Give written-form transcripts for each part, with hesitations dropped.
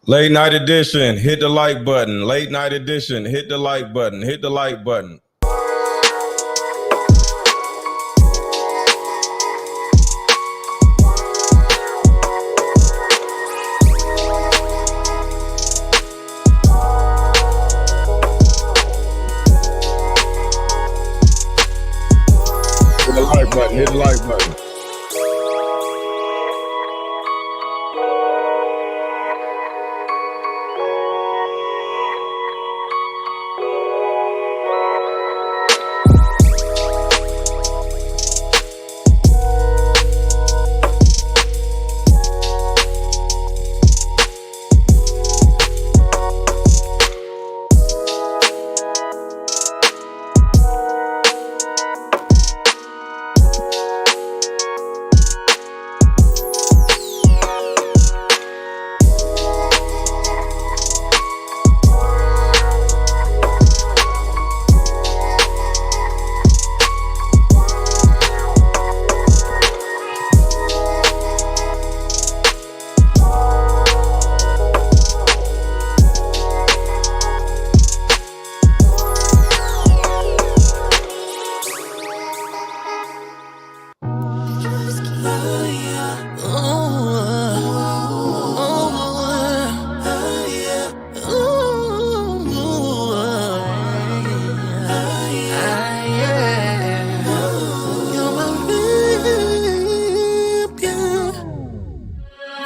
Late night edition, hit the like button. Late night edition, hit the like button. Hit the like button. Hit the like button. Hit the like button.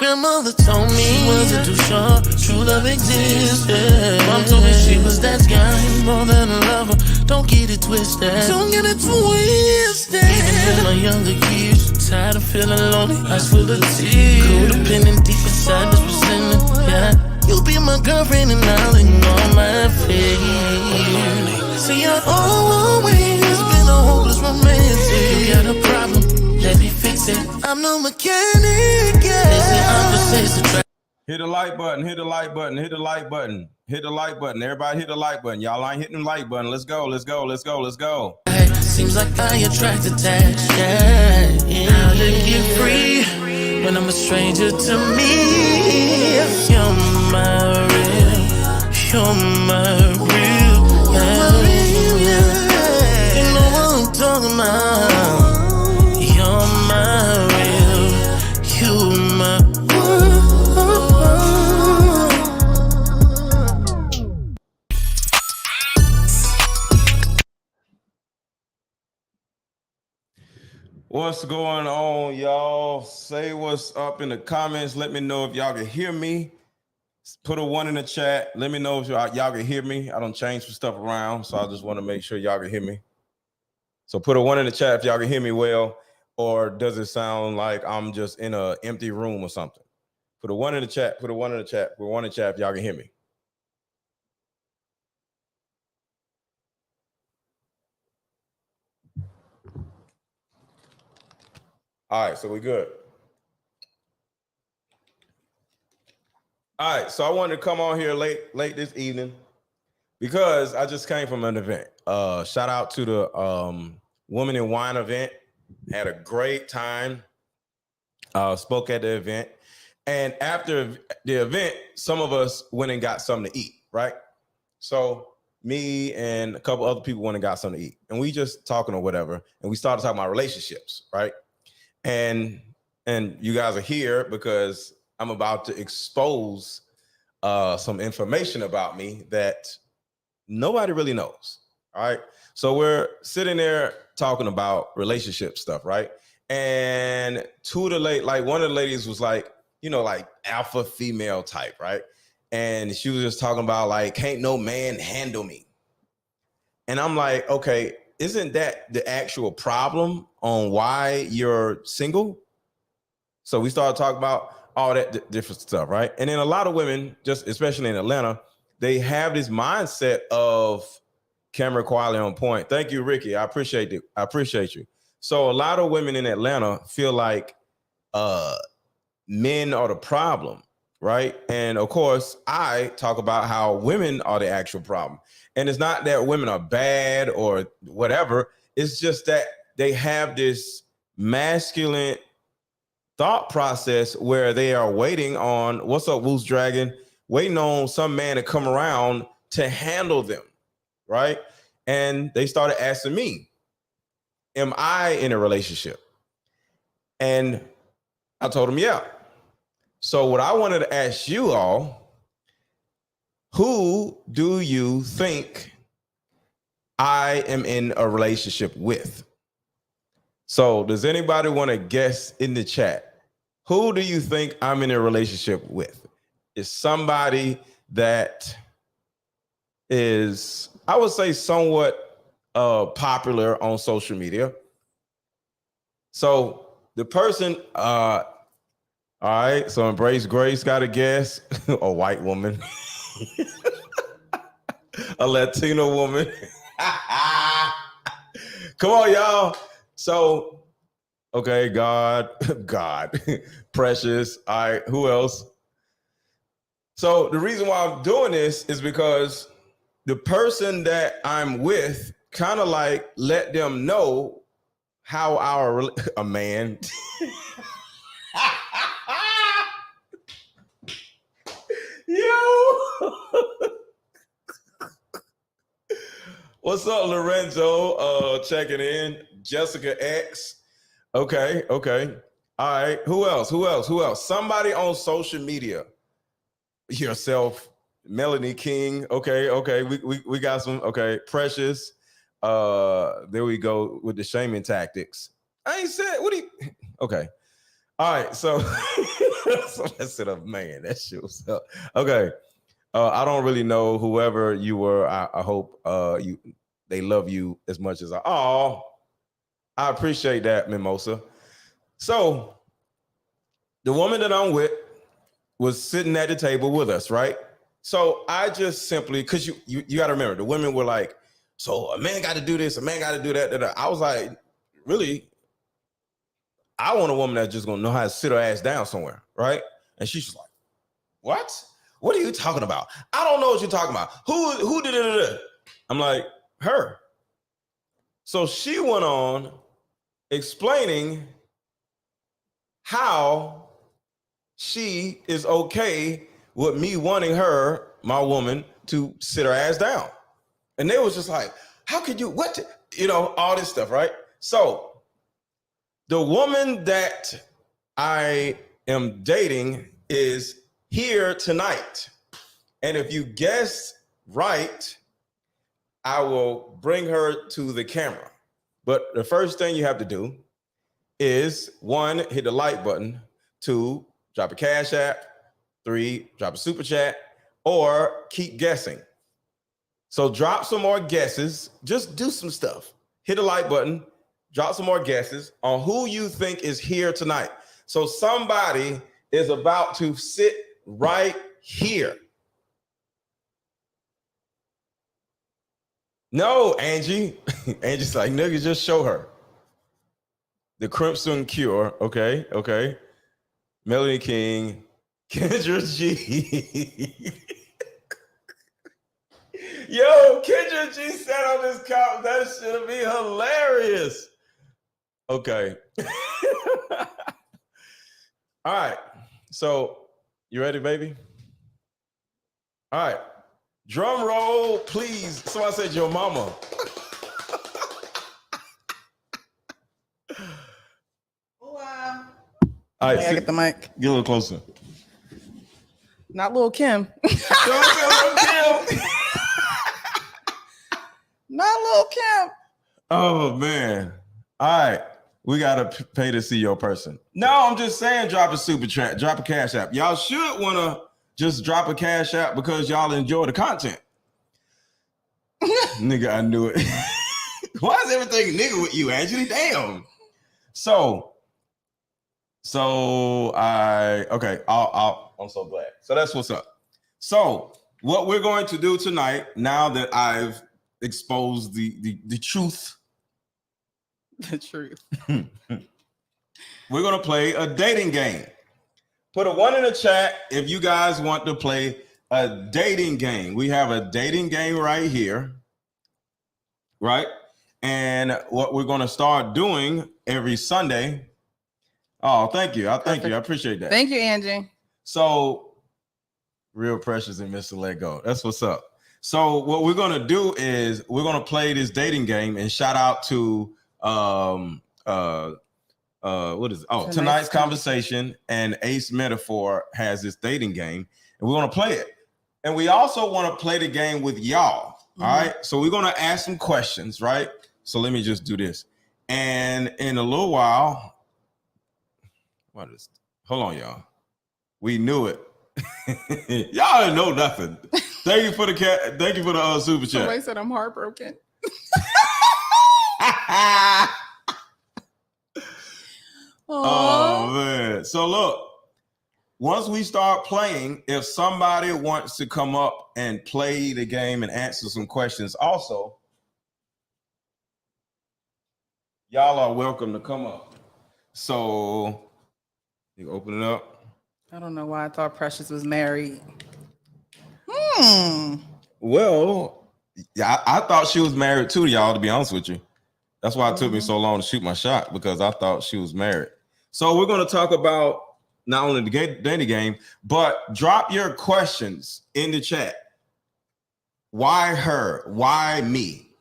Grandmother told me she wasn't too sure true love existed. Mom told me she was that guy, more than a lover. Don't get it twisted. Don't get it twisted. Even in my younger years, tired of feeling lonely, eyes full of tears. Codependent deep inside this resentment. Yeah, you'll be my girlfriend and I'll ignore my fears. See, I always been a hopeless romantic. You got a problem, let me fix it. I'm no mechanic, yeah. Hit the like button, hit the like button, hit the like button, hit the like button. Everybody hit the like button. Y'all ain't hitting the like button. Let's go, let's go, let's go, let's go. Seems like I attract attached, yeah. How to get free when I'm a stranger to me. You're my real, you're my real, yeah. You know what I'm talking about. You're my real, you're my What's going on, y'all? Say what's up in the comments. Let me know if y'all can hear me. Put a 1 in the chat. Let me know if y'all can hear me. I don't change some stuff around, so I just want to make sure y'all can hear me. So put a 1 in the chat if y'all can hear me well, or does it sound like I'm just in an empty room or something? Put a 1 in the chat. Put a 1 in the chat. Put 1 in the chat if y'all can hear me. All right, so we good. All right, so I wanted to come on here late this evening because I just came from an event. Shout out to the Woman in Wine event. Had a great time. Spoke at the event. And after the event, some of us went and got something to eat, right? So me and a couple other people went and got something to eat. And we just talking or whatever. And we started talking about relationships, right? And you guys are here because I'm about to expose some information about me that nobody really knows. All right. So we're sitting there talking about relationship stuff, right? And one of the ladies was like, like alpha female type, right? And she was just talking about like, can't no man handle me. And I'm like, okay, isn't that the actual problem on why you're single? So we started talking about all that different stuff, right? And then a lot of women, just especially in Atlanta, they have this mindset of camera quality on point. Thank you, Ricky. I appreciate it. I appreciate you. So a lot of women in Atlanta feel like men are the problem, right? And of course, I talk about how women are the actual problem. And it's not that women are bad or whatever. It's just that they have this masculine thought process where they are waiting on, what's up, Woos Dragon? waiting on some man to come around to handle them, right? And they started asking me, am I in a relationship? And I told them, yeah. So what I wanted to ask you all, who do you think I am in a relationship with? So does anybody want to guess in the chat? Who do you think I'm in a relationship with? Is somebody that is, I would say, somewhat popular on social media. So the person, all right, so Embrace Grace got a guess. A white woman. A Latino woman. Come on, y'all. So, okay, God, Precious. All right, who else? So the reason why I'm doing this is because the person that I'm with kind of like let them know how a man. Yo. What's up, Lorenzo? Checking in. Jessica X. Okay. All right. Who else? Somebody on social media. Yourself, Melanie King. Okay. We got some. Okay. Precious. There we go with the shaming tactics. I ain't said what do you. Okay. All right. So I said, man, that shit was up. Okay. I don't really know whoever you were. I hope they love you as much as I appreciate that, Mimosa. So the woman that I'm with was sitting at the table with us, right? So I just simply, because you got to remember, the women were like, so a man got to do this, a man got to do that. I was like, really? I want a woman that's just gonna know how to sit her ass down somewhere, right? And she's just like, what? What are you talking about? I don't know what you're talking about. Who did it? I'm like, her. So she went on explaining how she is okay with me wanting her, my woman, to sit her ass down. And they was just like, how could you, all this stuff, right? So the woman that I am dating is here tonight. And if you guess right, I will bring her to the camera. But the first thing you have to do is 1, hit the like button, 2, drop a Cash App, 3, drop a super chat, or keep guessing. So drop some more guesses. Just do some stuff. Hit the like button, drop some more guesses on who you think is here tonight. So somebody is about to sit right here. No, Angie. Angie's like, nigga, just show her. The Crimson Cure. Okay. Melanie King. Kendra G. Yo, Kendra G said on this comment, that should be hilarious. Okay. All right. So, you ready, baby? All right. Drum roll, please. Somebody said your mama. Wow. All right, I get the mic. Get a little closer. Not Lil Kim. Not Lil Kim. Oh, man. All right. We got to pay to see your person. No, I'm just saying drop a super chat, drop a Cash App. Y'all should want to just drop a Cash App because y'all enjoy the content. Nigga, I knew it. Why is everything nigga with you, Angela? Damn. So I'm so glad. So that's what's up. So what we're going to do tonight, now that I've exposed the truth. The truth. We're going to play a dating game. Put a 1 in the chat if you guys want to play a dating game. We have a dating game right here. Right? And what we're going to start doing every Sunday. Oh, thank you. I appreciate that. Thank you, Angie. So Real Precious and MrLetGo. That's what's up. So what we're gonna do is we're gonna play this dating game, and shout out to what is it? Oh, tonight's conversation and Ace Metaphor has this dating game, and we're gonna play it. And we also want to play the game with y'all. All right. So we're gonna ask some questions, right? So let me just do this. And in a little while, hold on, y'all. We knew it. Y'all didn't know nothing. Thank you for the super chat. Somebody said I'm heartbroken. Oh man. So look, once we start playing, if somebody wants to come up and play the game and answer some questions, also, y'all are welcome to come up. So you open it up. I don't know why I thought Precious was married. Well, yeah, I thought she was married too, y'all, to be honest with you. That's why it took me so long to shoot my shot, because I thought she was married. So we're going to talk about not only the dating game, but drop your questions in the chat. Why her? Why me?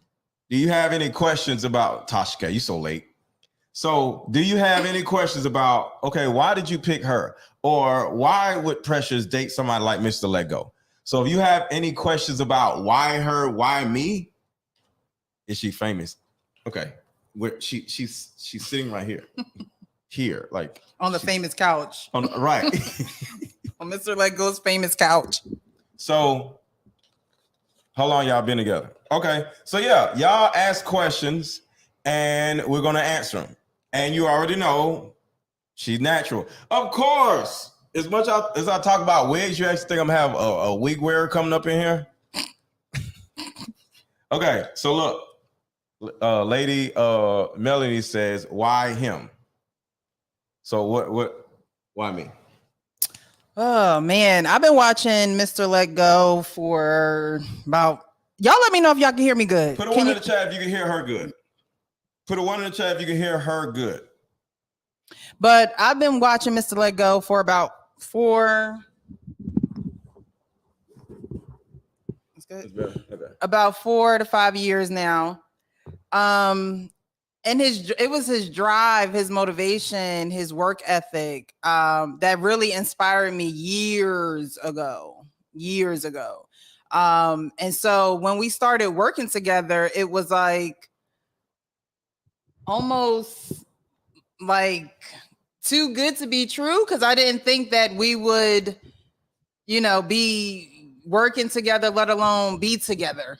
Do you have any questions about Tashka? You so late. So do you have any questions about, okay, why did you pick her? Or why would Precious date somebody like MrLetGo? So if you have any questions about why her, why me, is she famous? Okay, she's sitting right here, here, like On the famous couch. Right. On MrLetGo's famous couch. So how long y'all been together? Okay, so yeah, y'all ask questions and we're gonna answer them. And you already know she's natural, of course. As much as I talk about wigs, you actually think I'm gonna have a wig wearer coming up in here? Okay, so look, lady Melanie says, why him? So why me? Oh man, I've been watching MrLetGo for about. Y'all let me know if y'all can hear me good. Put a one in the chat if you can hear her good. Put a one in the chat if you can hear her good. But I've been watching MrLetGo for about 4. That's good. It's better. Okay. About 4 to 5 years now. And it was his drive, his motivation, his work ethic that really inspired me years ago. And so when we started working together, it was like almost like too good to be true, because I didn't think that we would, be working together, let alone be together.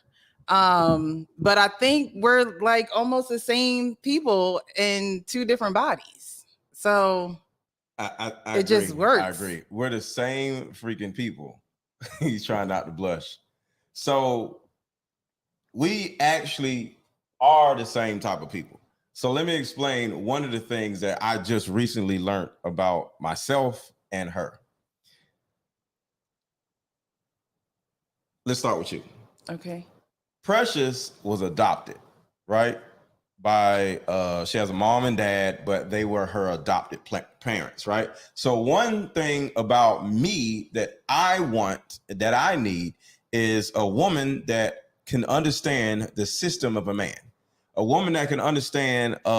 But I think we're like almost the same people in 2 different bodies. So I it agree. just works. I agree. We're the same freaking people. He's trying not to blush. So we actually are the same type of people. So let me explain one of the things that I just recently learned about myself and her. Let's start with you. Okay. Precious was adopted, right? By she has a mom and dad, but they were her adopted parents, right? So one thing about me that I want, that I need, is a woman that can understand the system of a man. A woman that can understand, a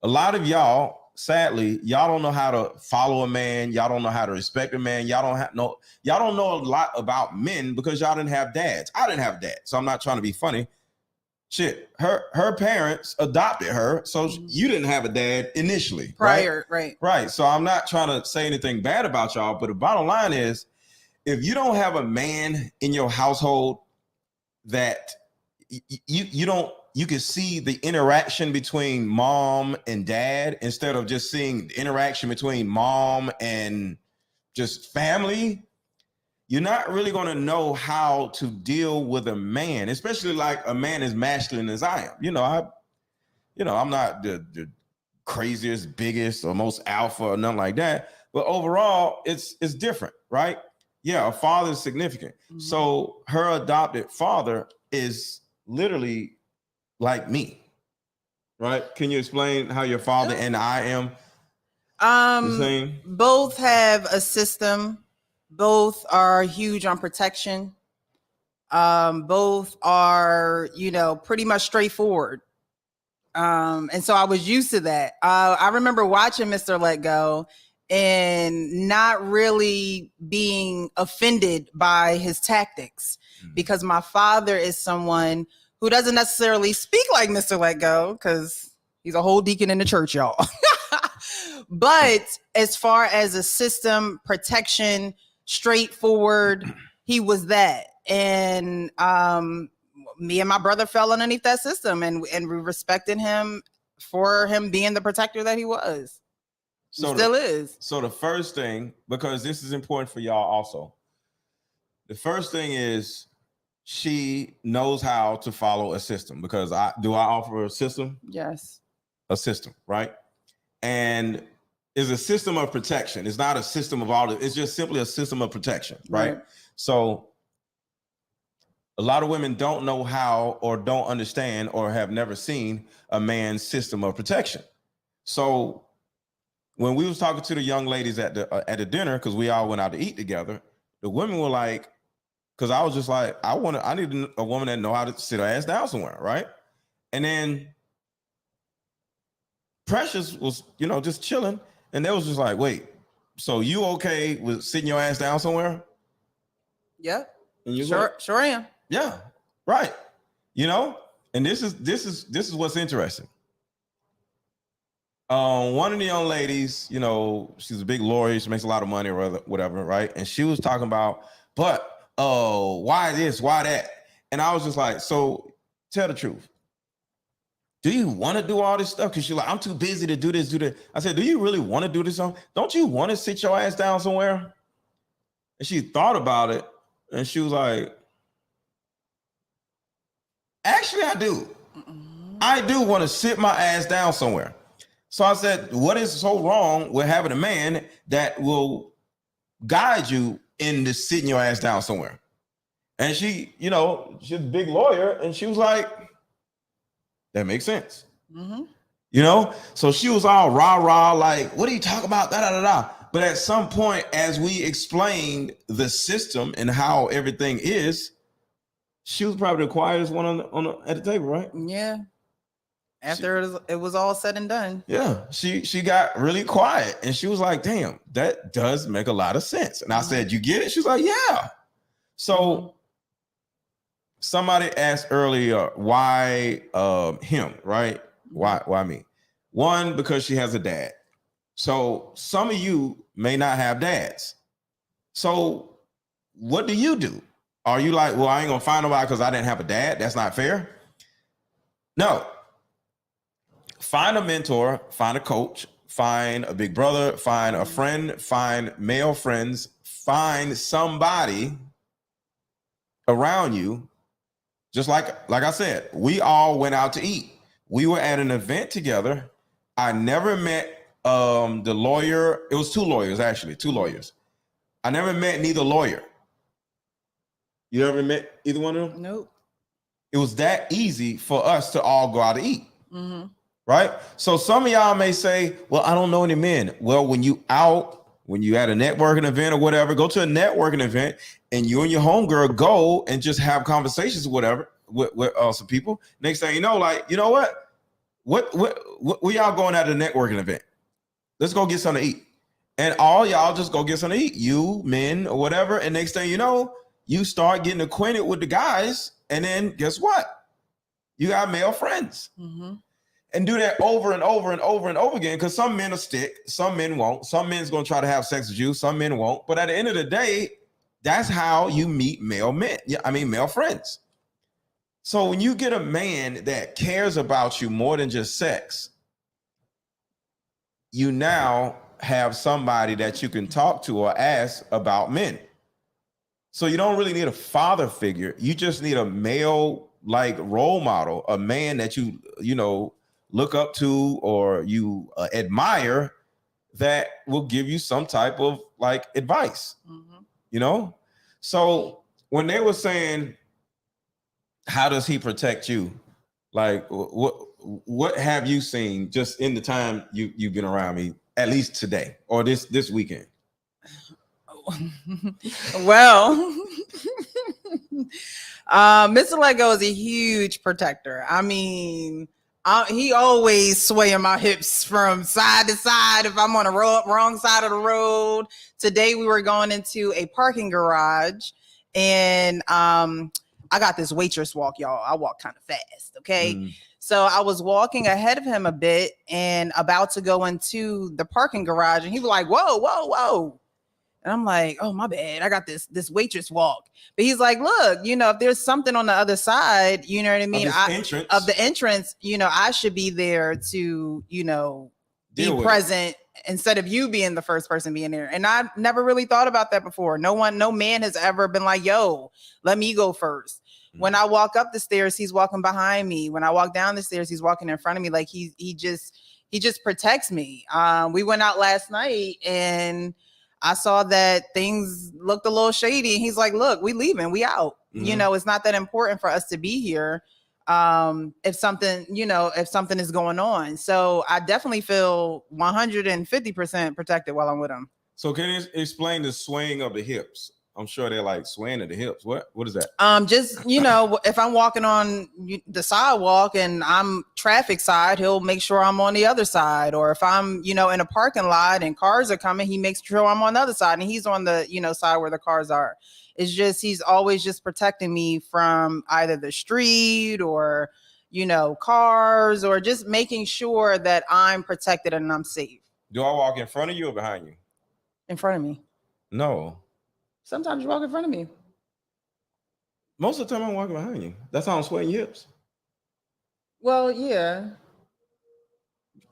lot of y'all, sadly, y'all don't know how to follow a man. Y'all don't know how to respect a man. Y'all don't know a lot about men because y'all didn't have dads. I didn't have dads, so I'm not trying to be funny. Shit, her parents adopted her, so you didn't have a dad initially, Prior, right? So I'm not trying to say anything bad about y'all, but the bottom line is, if you don't have a man in your household that you can see the interaction between mom and dad instead of just seeing the interaction between mom and just family, you're not really going to know how to deal with a man, especially like a man as masculine as I am. I'm not the craziest, biggest, or most alpha or nothing like that. But overall, it's different, right? Yeah, a father is significant. Mm-hmm. So her adopted father is literally like me, right? Can you explain how your father and I am the same? Both have a system Both are huge on protection. Both are, pretty much straightforward. And so I was used to that. I remember watching MrLetGo and not really being offended by his tactics because my father is someone who doesn't necessarily speak like MrLetGo because he's a whole deacon in the church, y'all. But as far as a system, protection, straightforward, he was that. And me and my brother fell underneath that system, and we respected him for him being the protector that he was. So he still is. So the first thing, because this is important for y'all also, the first thing is she knows how to follow a system, because I offer a system? Yes. A system, right? And it's a system of protection. It's not a system of all. It's just simply a system of protection, right? So a lot of women don't know how, or don't understand, or have never seen a man's system of protection. So when we was talking to the young ladies at the dinner, because we all went out to eat together, the women were like, because I was just like, I need a woman that know how to sit her ass down somewhere, right? And then Precious was, just chilling, and they was just like, wait, so you okay with sitting your ass down somewhere? Yep. And Sure am. Yeah, right. And this is what's interesting. One of the young ladies, she's a big lawyer, she makes a lot of money or whatever, right? And she was talking about, but why this, why that? And I was just like, so tell the truth. Do you want to do all this stuff? Because she's like, I'm too busy to do this, do that. I said, do you really want to do this? Don't you want to sit your ass down somewhere? And she thought about it, and she was like, actually, I do. I do want to sit my ass down somewhere. So I said, what is so wrong with having a man that will guide you into sitting your ass down somewhere? And she, she's a big lawyer, and she was like, that makes sense. So she was all rah-rah, like, what are you talking about? Da-da-da-da. But at some point, as we explained the system and how everything is, she was probably the quietest one at the table, right? Yeah. After it was all said and done. Yeah. She got really quiet, and she was like, damn, that does make a lot of sense. And I said, you get it? She was like, yeah. So somebody asked earlier, why him, right? Why me? One, because she has a dad. So some of you may not have dads. So what do you do? Are you like, well, I ain't gonna find nobody because I didn't have a dad? That's not fair. No. Find a mentor, find a coach, find a big brother, find a friend, find male friends, find somebody around you. Just like I said, we all went out to eat. We were at an event together. I never met the lawyer. It was two lawyers. I never met neither lawyer. You ever met either one of them? Nope. It was that easy for us to all go out to eat. Right? So some of y'all may say, well, I don't know any men. Well, when you at a networking event or whatever, go to a networking event and you and your homegirl go and just have conversations or whatever with some people. Next thing you know, like, you know what? What y'all going at a networking event? Let's go get something to eat. And all y'all just go get something to eat, you, men, or whatever. And next thing you know, you start getting acquainted with the guys. And then guess what? You got male friends. And do that over and over and over and over again, because some men will stick, some men won't. Some men's gonna try to have sex with you, some men won't. But at the end of the day, that's how you meet male friends. So when you get a man that cares about you more than just sex, you now have somebody that you can talk to or ask about men. So you don't really need a father figure. You just need a male like role model, a man that you look up to or you admire, that will give you some type of like advice. So when they were saying, how does he protect you? Like, what have you seen just in the time you've been around me, at least today or this weekend? well, MrLetGo is a huge protector. I mean, he always swaying my hips from side to side if I'm on the wrong side of the road. Today we were going into a parking garage, and I got this waitress walk, y'all. I walk kind of fast, okay? So I was walking ahead of him a bit and about to go into the parking garage, and he was like, "Whoa, whoa, whoa." And I'm like, "Oh, my bad. I got this waitress walk." But he's like, "Look, if there's something on the other side, you know what I mean? Of the entrance, I should be there to, be present instead of you being the first person being there." And I never really thought about that before. No man has ever been like, "Yo, let me go first." When I walk up the stairs, he's walking behind me. When I walk down the stairs, he's walking in front of me. Like he just protects me. We went out last night and I saw that things looked a little shady, and he's like, "Look, we leaving, we out." It's not that important for us to be here. If something is going on. So I definitely feel 150% protected while I'm with him. So can you explain the swaying of the hips? I'm sure they're like swaying of the hips. What is that? Just, if I'm walking on the sidewalk and I'm traffic side, he'll make sure I'm on the other side. Or if I'm, in a parking lot and cars are coming, he makes sure I'm on the other side and he's on the, side where the cars are. It's just, he's always just protecting me from either the street or, cars, or just making sure that I'm protected and I'm safe. Do I walk in front of you or behind you? In front of me. No. Sometimes you walk in front of me. Most of the time I'm walking behind you. That's how I'm swaying your hips. Well, yeah.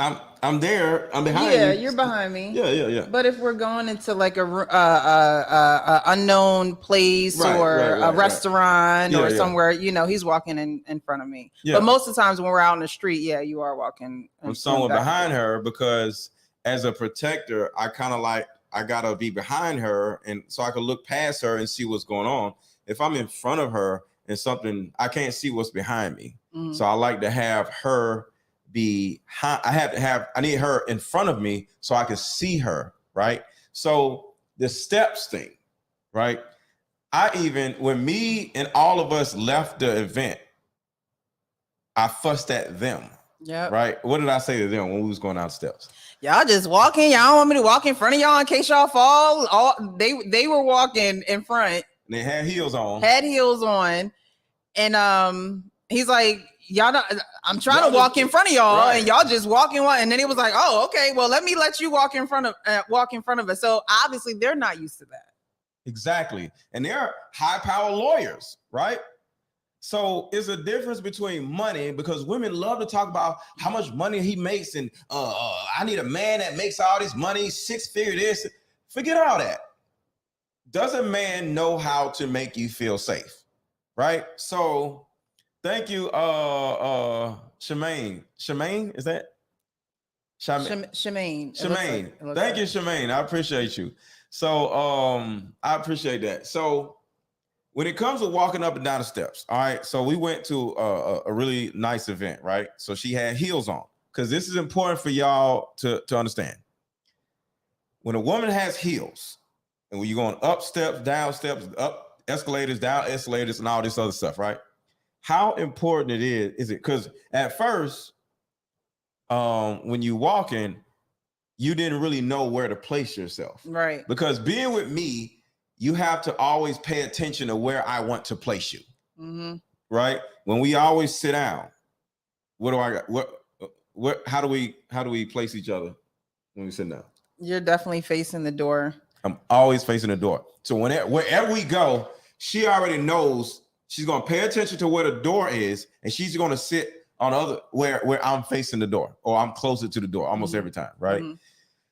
I'm there. I'm behind you. Yeah, you're behind me. Yeah. But if we're going into like a unknown place or a restaurant or somewhere, he's walking in front of me. Yeah. But most of the times when we're out in the street, you are walking. I'm somewhere behind her because as a protector, I kind of like, I gotta be behind her, and so I can look past her and see what's going on. If I'm in front of her and something, I can't see what's behind me. So I like to have her be. I need her in front of me so I can see her. Right. So the steps thing, right? When me and all of us left the event, I fussed at them. Yeah. Right. What did I say to them when we was going down the steps? Y'all just walking. Y'all don't want me to walk in front of y'all in case y'all fall. They were walking in front. They had heels on. And he's like, "Y'all not, I'm trying to walk in front of y'all, and y'all just walking." And then he was like, "Oh, okay. Well, let me let you walk in front of us." So obviously they're not used to that. Exactly. And they're high power lawyers, right? So it's a difference between money, because women love to talk about how much money he makes. And I need a man that makes all this money, 6-figure this. Forget all that. Does a man know how to make you feel safe? Right? So thank you, Shemaine. Shemaine, is that? Shemaine. Thank you, Shemaine. I appreciate you. So I appreciate that. So when it comes to walking up and down the steps, all right, so we went to a really nice event, right? So she had heels on, because this is important for y'all to understand. When a woman has heels, and when you're going up steps, up escalators, down escalators, and all this other stuff, right? How important it is it? Because at first, when you walking, you didn't really know where to place yourself. Right. Because being with me, you have to always pay attention to where I want to place you. Right? When we always sit down, what do I got? How do we place each other when we sit down? You're definitely facing the door. I'm always facing the door. So wherever we go, she already knows she's gonna pay attention to where the door is, and she's gonna sit on the other where I'm facing the door, or I'm closer to the door almost every time, right?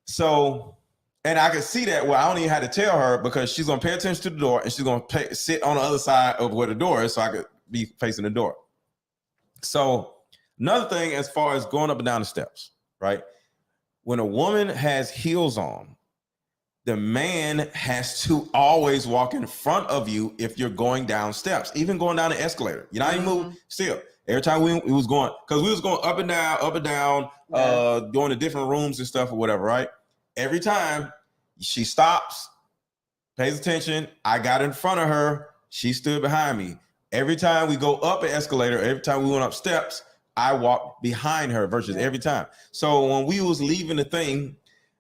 So. And I can see that. Well, I don't even have to tell her, because she's going to pay attention to the door, and she's going to sit on the other side of where the door is, so I could be facing the door. So another thing, as far as going up and down the steps, right? When a woman has heels on, the man has to always walk in front of you if you're going down steps, even going down the escalator. You're not even moving still. Every time we was going, because we was going up and down, going to different rooms and stuff or whatever, right? Every time she stops, pays attention. I got in front of her. She stood behind me. Every time we go up an escalator, every time we went up steps, I walked behind her versus every time. So when we was leaving the thing,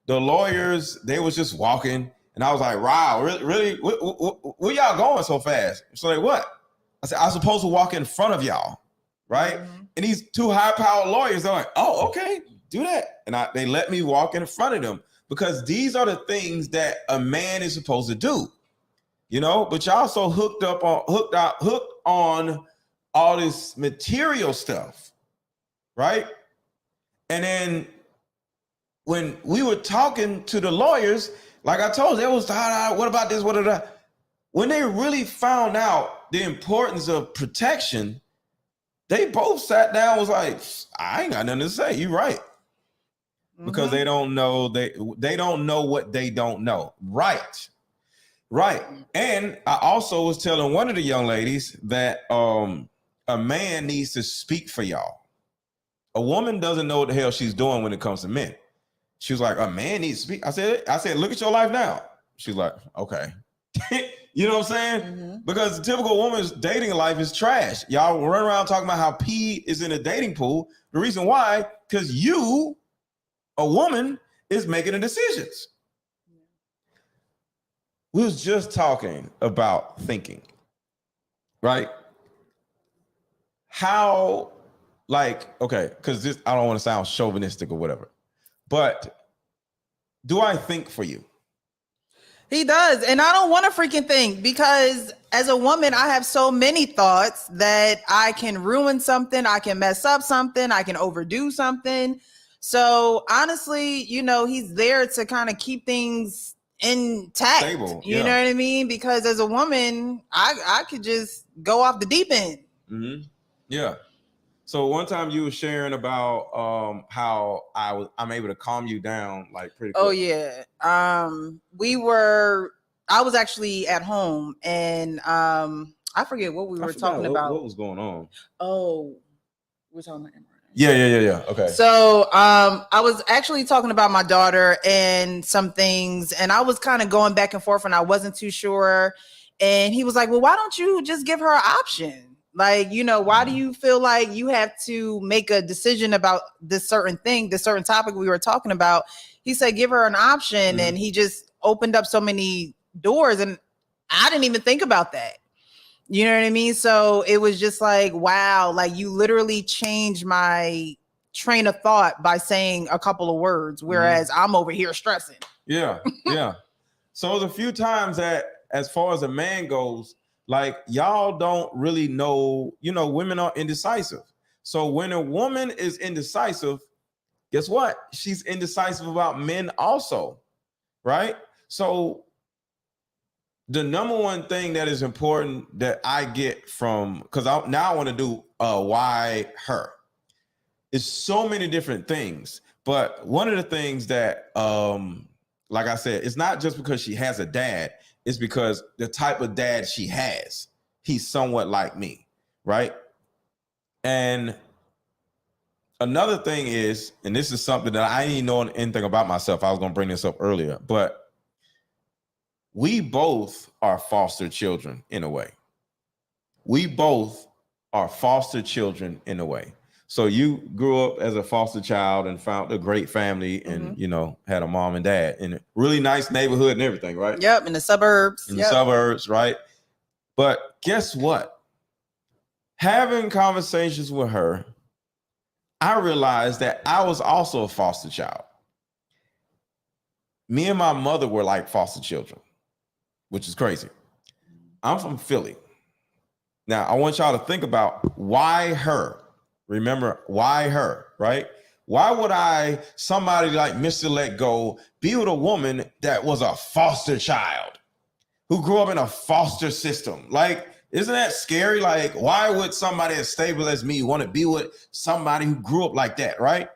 the lawyers, they was just walking. And I was like, wow, really? Where y'all going so fast? So like, what? I said, I was supposed to walk in front of y'all, right? Mm-hmm. And these two high-powered lawyers, they're like, oh, okay, do that. And they let me walk in front of them because these are the things that a man is supposed to do, you know? But y'all so hooked on all this material stuff, right? And then when we were talking to the lawyers, like I told you, it was what about this? What about that? When they really found out the importance of protection, they both sat down, was like, I ain't got nothing to say. You're right. Because they don't know, they don't know what they don't know. Right. And I also was telling one of the young ladies that a man needs to speak for y'all. A woman doesn't know what the hell she's doing when it comes to men. She was like, a man needs to speak. I said, look at your life now. She's like, okay. You know what I'm saying? Mm-hmm. Because the typical woman's dating life is trash. Y'all run around talking about how pee is in a dating pool. The reason why, because you, a woman, is making the decisions. We was just talking about thinking, right? How, like, okay, because this, I don't want to sound chauvinistic or whatever, but do I think for you? He does. And I don't want to freaking think because as a woman, I have so many thoughts that I can ruin something. I can mess up something. I can overdo something. So honestly, you know, he's there to kind of keep things intact. Stable, you know what I mean? Because as a woman, I could just go off the deep end. Mm-hmm. Yeah. So one time you were sharing about how I'm able to calm you down like pretty quick. Oh yeah. I was actually at home and I forget what we were talking about. What was going on? Oh, we're talking about Yeah. Okay. So I was actually talking about my daughter and some things, and I was kind of going back and forth and I wasn't too sure. And he was like, well, why don't you just give her an option? Like, you know, why do you feel like you have to make a decision about this certain thing, this certain topic we were talking about? He said, give her an option. Mm-hmm. And he just opened up so many doors. And I didn't even think about that. You know what I mean? So it was just like, wow, like you literally changed my train of thought by saying a couple of words, whereas I'm over here stressing. Yeah. So there's a few times that as far as a man goes, like y'all don't really know, you know, women are indecisive. So when a woman is indecisive, guess what? She's indecisive about men also, right? So the number one thing that is important that I get from, because I want to do why her. It's so many different things, but one of the things that, like I said, it's not just because she has a dad. It's because the type of dad she has, he's somewhat like me, right? And another thing is, and this is something that I didn't know anything about myself. I was going to bring this up earlier, but we both are foster children in a way. We both are foster children in a way. So you grew up as a foster child and found a great family and, you know, had a mom and dad in a really nice neighborhood and everything, right? Yep, in the suburbs. In the suburbs, right? But guess what? Having conversations with her, I realized that I was also a foster child. Me and my mother were like foster children, which is crazy. I'm from Philly. Now, I want y'all to think about why her. Remember, why her, right? Why would somebody like MrLetGo, be with a woman that was a foster child who grew up in a foster system? Like, isn't that scary? Like, why would somebody as stable as me want to be with somebody who grew up like that, right?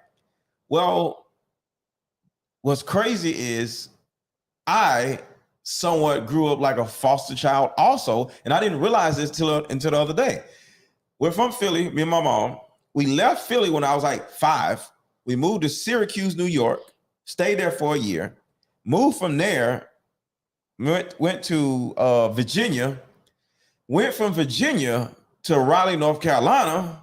Well, what's crazy is I somewhat grew up like a foster child also, and I didn't realize this until the other day. We're from Philly, me and my mom. We left Philly when I was like 5. We moved to Syracuse, New York, stayed there for a year, moved from there went to Virginia, went from Virginia to Raleigh, North Carolina,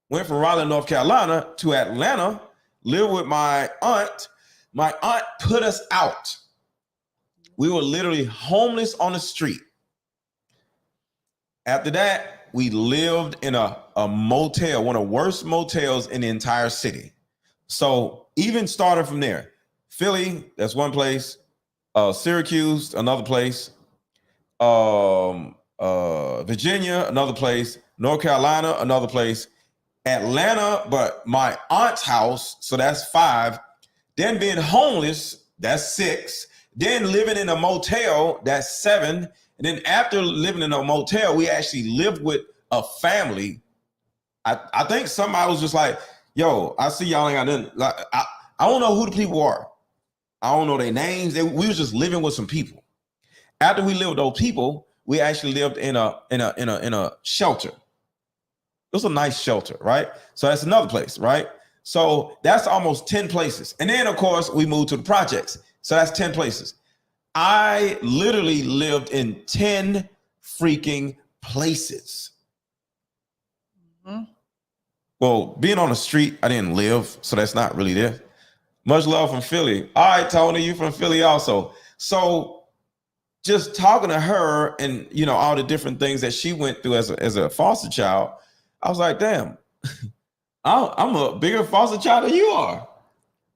went from Raleigh, North Carolina to Atlanta, lived with my aunt. My aunt put us out. We were literally homeless on the street. After that, we lived in a motel, one of the worst motels in the entire city. So even starting from there, Philly, that's one place. Syracuse, another place. Virginia, another place. North Carolina, another place. Atlanta, but my aunt's house, so that's 5. Then being homeless, that's 6. Then living in a motel, that's 7. And then after living in a motel, we actually lived with a family. I think somebody was just like, yo, I see y'all ain't got nothing. Like, I don't know who the people are. I don't know their names. We was just living with some people. After we lived with those people, we actually lived in a shelter. It was a nice shelter, right? So that's another place, right? So that's almost 10 places. And then, of course, we moved to the projects. So that's 10 places. I literally lived in 10 freaking places. Mm-hmm. Well, being on the street, I didn't live, so that's not really there. Much love from Philly. All right, Tony, you from Philly also. So just talking to her and, you know, all the different things that she went through as a foster child, I was like, damn, I'm a bigger foster child than you are.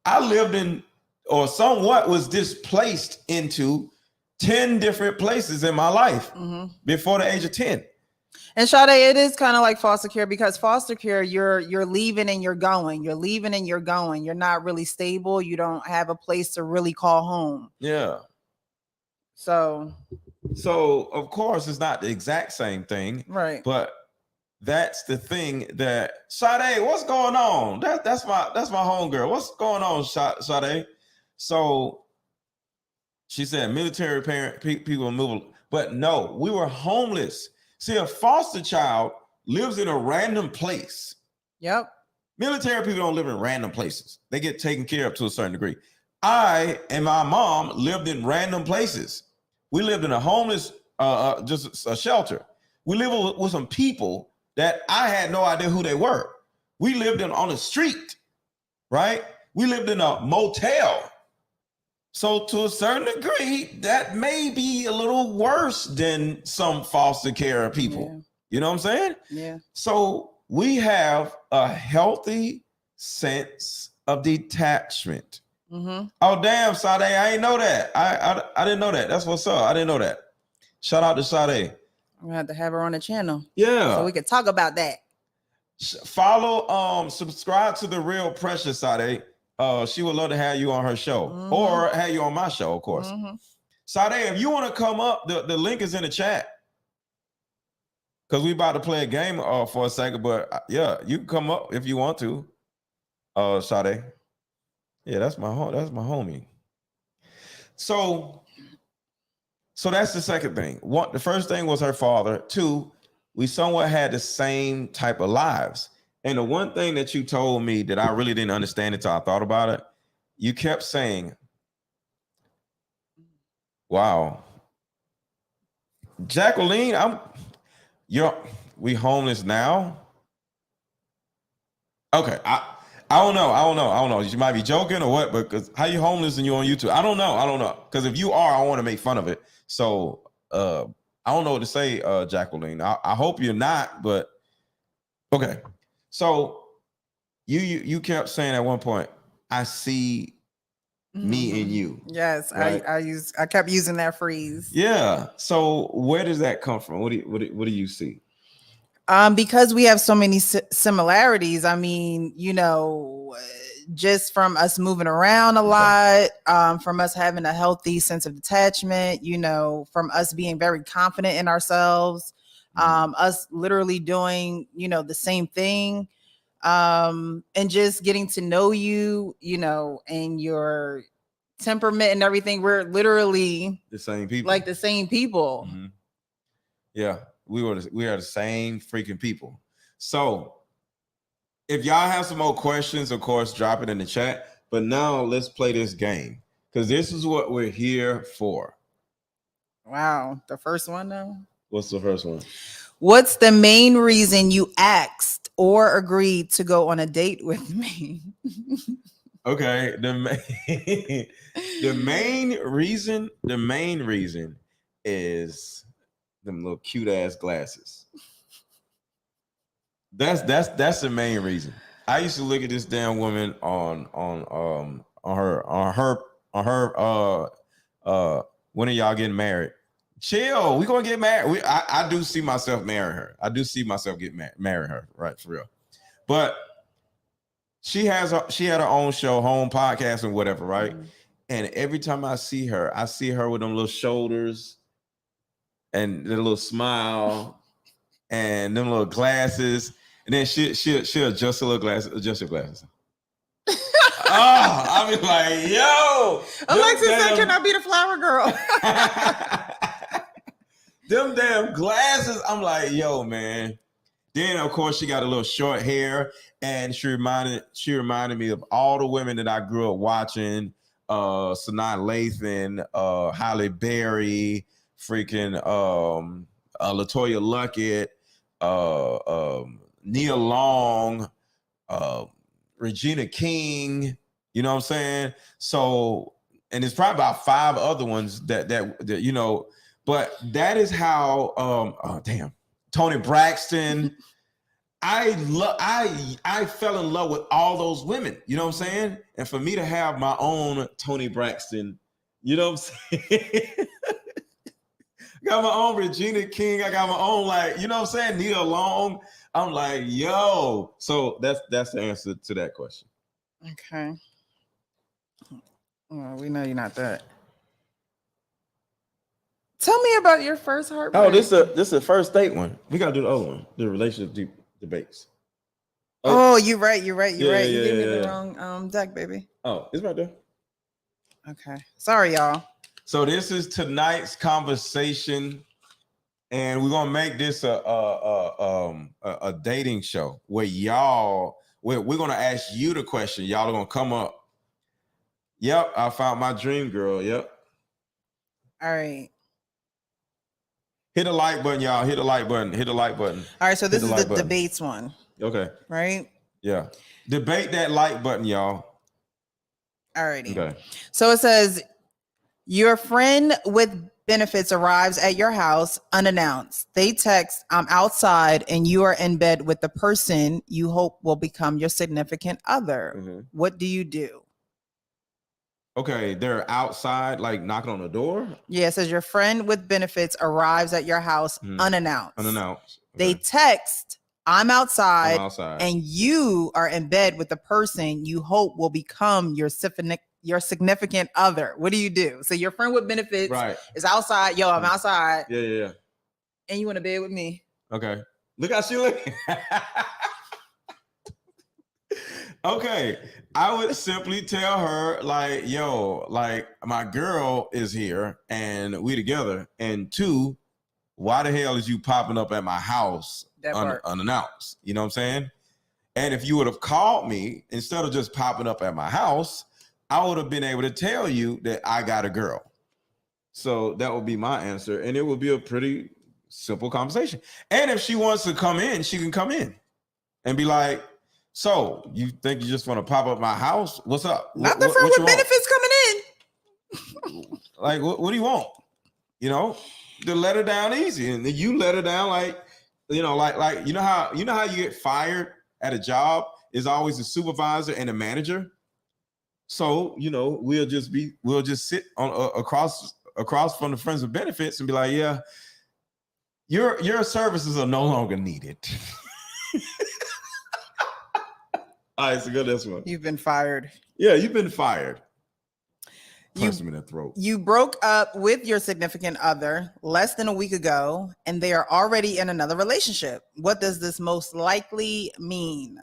I lived in, or somewhat was displaced into 10 different places in my life before the age of 10. And Sade, it is kind of like foster care, because foster care, you're leaving and you're going. You're leaving and you're going. You're not really stable. You don't have a place to really call home. Yeah. So of course it's not the exact same thing. Right. But that's the thing that Sade, what's going on? That's my homegirl. What's going on, Sade? So she said military parent people move, but no, we were homeless. See, a foster child lives in a random place. Yep. Military people don't live in random places. They get taken care of to a certain degree. I and my mom lived in random places. We lived in a homeless, just a shelter. We lived with some people that I had no idea who they were. We lived on the street, right? We lived in a motel. So to a certain degree, that may be a little worse than some foster care people. Yeah. You know what I'm saying? Yeah. So we have a healthy sense of detachment. Mm-hmm. Oh, damn, Sade, I didn't know that. I didn't know that. That's what's up. I didn't know that. Shout out to Sade. I'm gonna have to have her on the channel. Yeah. So we could talk about that. Follow, subscribe to The Real Precious, Sade. She would love to have you on her show or have you on my show, of course. Sade, if you want to come up, the link is in the chat. Because we about to play a game for a second, but yeah, you can come up if you want to. Sade. Yeah, that's my homie. So that's the second thing. The first thing was her father. 2, we somewhat had the same type of lives. And the one thing that you told me that I really didn't understand until I thought about it, you kept saying, wow, Jacqueline, we homeless now? Okay, I don't know. You might be joking or what, but because how you homeless and you on YouTube? I don't know. Because if you are, I want to make fun of it. So I don't know what to say, Jacqueline. I hope you're not, but okay. So you kept saying at one point, I see me in you. Yes, right? I kept using that phrase. Yeah. So where does that come from? What do you see? Because we have so many similarities. I mean, you know, just from us moving around a lot, from us having a healthy sense of detachment, you know, from us being very confident in ourselves, us literally doing, you know, the same thing, and just getting to know you, you know, and your temperament and everything. We're literally the same people. Like the same people. Mm-hmm. Yeah. We are the same freaking people. So if y'all have some more questions, of course, drop it in the chat. But now let's play this game, because this is what we're here for. Wow. The first one though. What's the first one? What's the main reason you asked or agreed to go on a date with me? Okay, the main reason is them little cute ass glasses. That's the main reason. I used to look at this damn woman on her when are y'all getting married? Chill, we gonna get married. I do see myself marrying her. I do see myself get marrying her, right, for real. But she had her own show, home podcast and whatever, right? Mm-hmm. And every time I see her with them little shoulders and the little smile and them little glasses. And then she'll adjust her little glasses, adjust her glasses. I'll be like, yo. Alexis said, can I be the flower girl? Them damn glasses. I'm like, yo, man. Then of course she got a little short hair, and she reminded me of all the women that I grew up watching. Sanaa Lathan, Halle Berry, freaking LaToya Luckett, Nia Long, Regina King, you know what I'm saying? So, and there's probably about 5 other ones that you know, but that is how Toni Braxton. I fell in love with all those women, you know what I'm saying? And for me to have my own Toni Braxton, you know what I'm saying? I got my own Regina King, I got my own, like, you know what I'm saying, Nia Long. I'm like, yo. So that's the answer to that question. Okay. Well, we know you're not that. Tell me about your first heartbreak. Oh, this is a first date one. We gotta do the other one, the relationship debates. Oh, you're right. You gave me the wrong deck, baby. Oh, it's right there. Okay. Sorry, y'all. So this is tonight's conversation, and we're gonna make this a dating show where we're gonna ask you the question. Y'all are gonna come up. Yep, I found my dream girl. Yep. All right. Hit the like button, y'all. Hit the like button. All right, so this is the debates one. Okay. Right? Yeah. Debate that like button, y'all. All righty. Okay. So it says, your friend with benefits arrives at your house unannounced. They text, I'm outside, and you are in bed with the person you hope will become your significant other. Mm-hmm. What do you do? Okay, they're outside, like knocking on the door? Yeah, it says your friend with benefits arrives at your house unannounced. Okay. They text, I'm outside, and you are in bed with the person you hope will become your significant other. What do you do? So your friend with benefits is outside. Yo, I'm outside. Yeah. And you want to bed with me? Okay. Look how she looking. Okay, I would simply tell her, like, yo, like, my girl is here and we together. And 2, why the hell is you popping up at my house unannounced? You know what I'm saying? And if you would have called me instead of just popping up at my house, I would have been able to tell you that I got a girl. So that would be my answer. And it would be a pretty simple conversation. And if she wants to come in, she can come in and be like, so you think you just want to pop up my house? What's up? Not the friend with benefits coming in. Like, what do you want? You know, to let her down easy, and then you let her down like, you know, like you know how you get fired at a job is always the supervisor and the manager. So you know, we'll just sit on across from the friends with benefits and be like, yeah, your services are no longer needed. All right, so go this one. You've been fired. Yeah, you've been fired. Punch him in the throat. You broke up with your significant other less than a week ago, and they are already in another relationship. What does this most likely mean?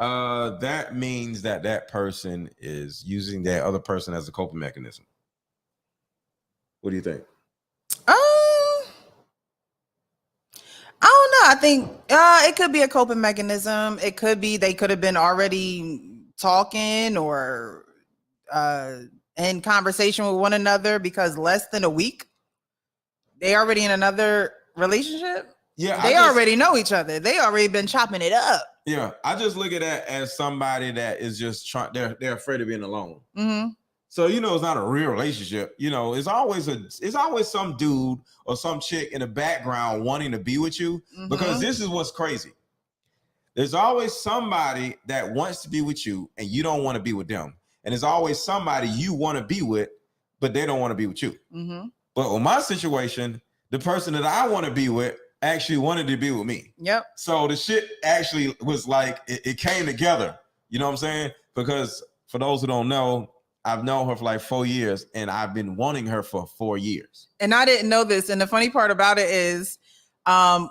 That means that person is using that other person as a coping mechanism. What do you think? I don't know. I think it could be a coping mechanism. It could be they could have been already talking or in conversation with one another, because less than a week. They already in another relationship? Yeah, They already know each other. They already been chopping it up. Yeah, I just look at that as somebody that is just trying. They're afraid of being alone. Mm-hmm. So it's not a real relationship. It's always some dude or some chick in the background wanting to be with you. Mm-hmm. Because this is what's crazy. There's always somebody that wants to be with you and you don't want to be with them. And there's always somebody you want to be with, but they don't want to be with you. Mm-hmm. But with my situation, the person that I want to be with actually wanted to be with me. Yep. So the shit actually was like, it came together. You know what I'm saying? Because for those who don't know, I've known her for like 4 years and I've been wanting her for 4 years. And I didn't know this. And the funny part about it is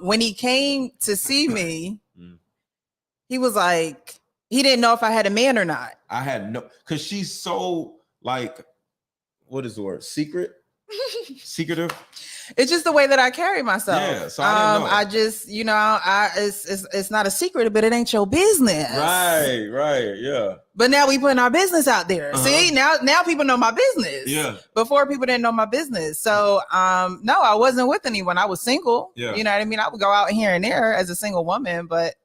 when he came to see me, he was like, he didn't know if I had a man or not. I had no, because she's so like, what is the word? Secretive. It's just the way that I carry myself. Yeah, so I didn't know. I just, it's not a secret, but it ain't your business. Right, yeah. But now we putting our business out there. See, now people know my business. Yeah. Before people didn't know my business. So, no, I wasn't with anyone. I was single. Yeah. You know what I mean? I would go out here and there as a single woman, but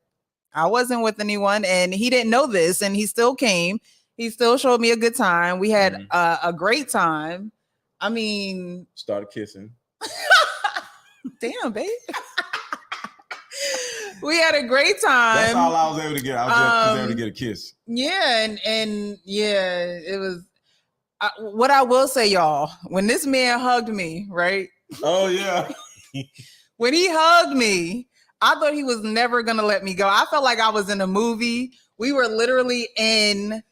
I wasn't with anyone, and he didn't know this, and he still came. He still showed me a good time. We had a great time. I mean, started kissing. Damn, babe. We had a great time. That's all I was able to get. I was able to get a kiss. Yeah, and yeah, it was. What I will say, y'all, when this man hugged me, right? Oh yeah. When he hugged me, I thought he was never gonna let me go. I felt like I was in a movie. We were literally in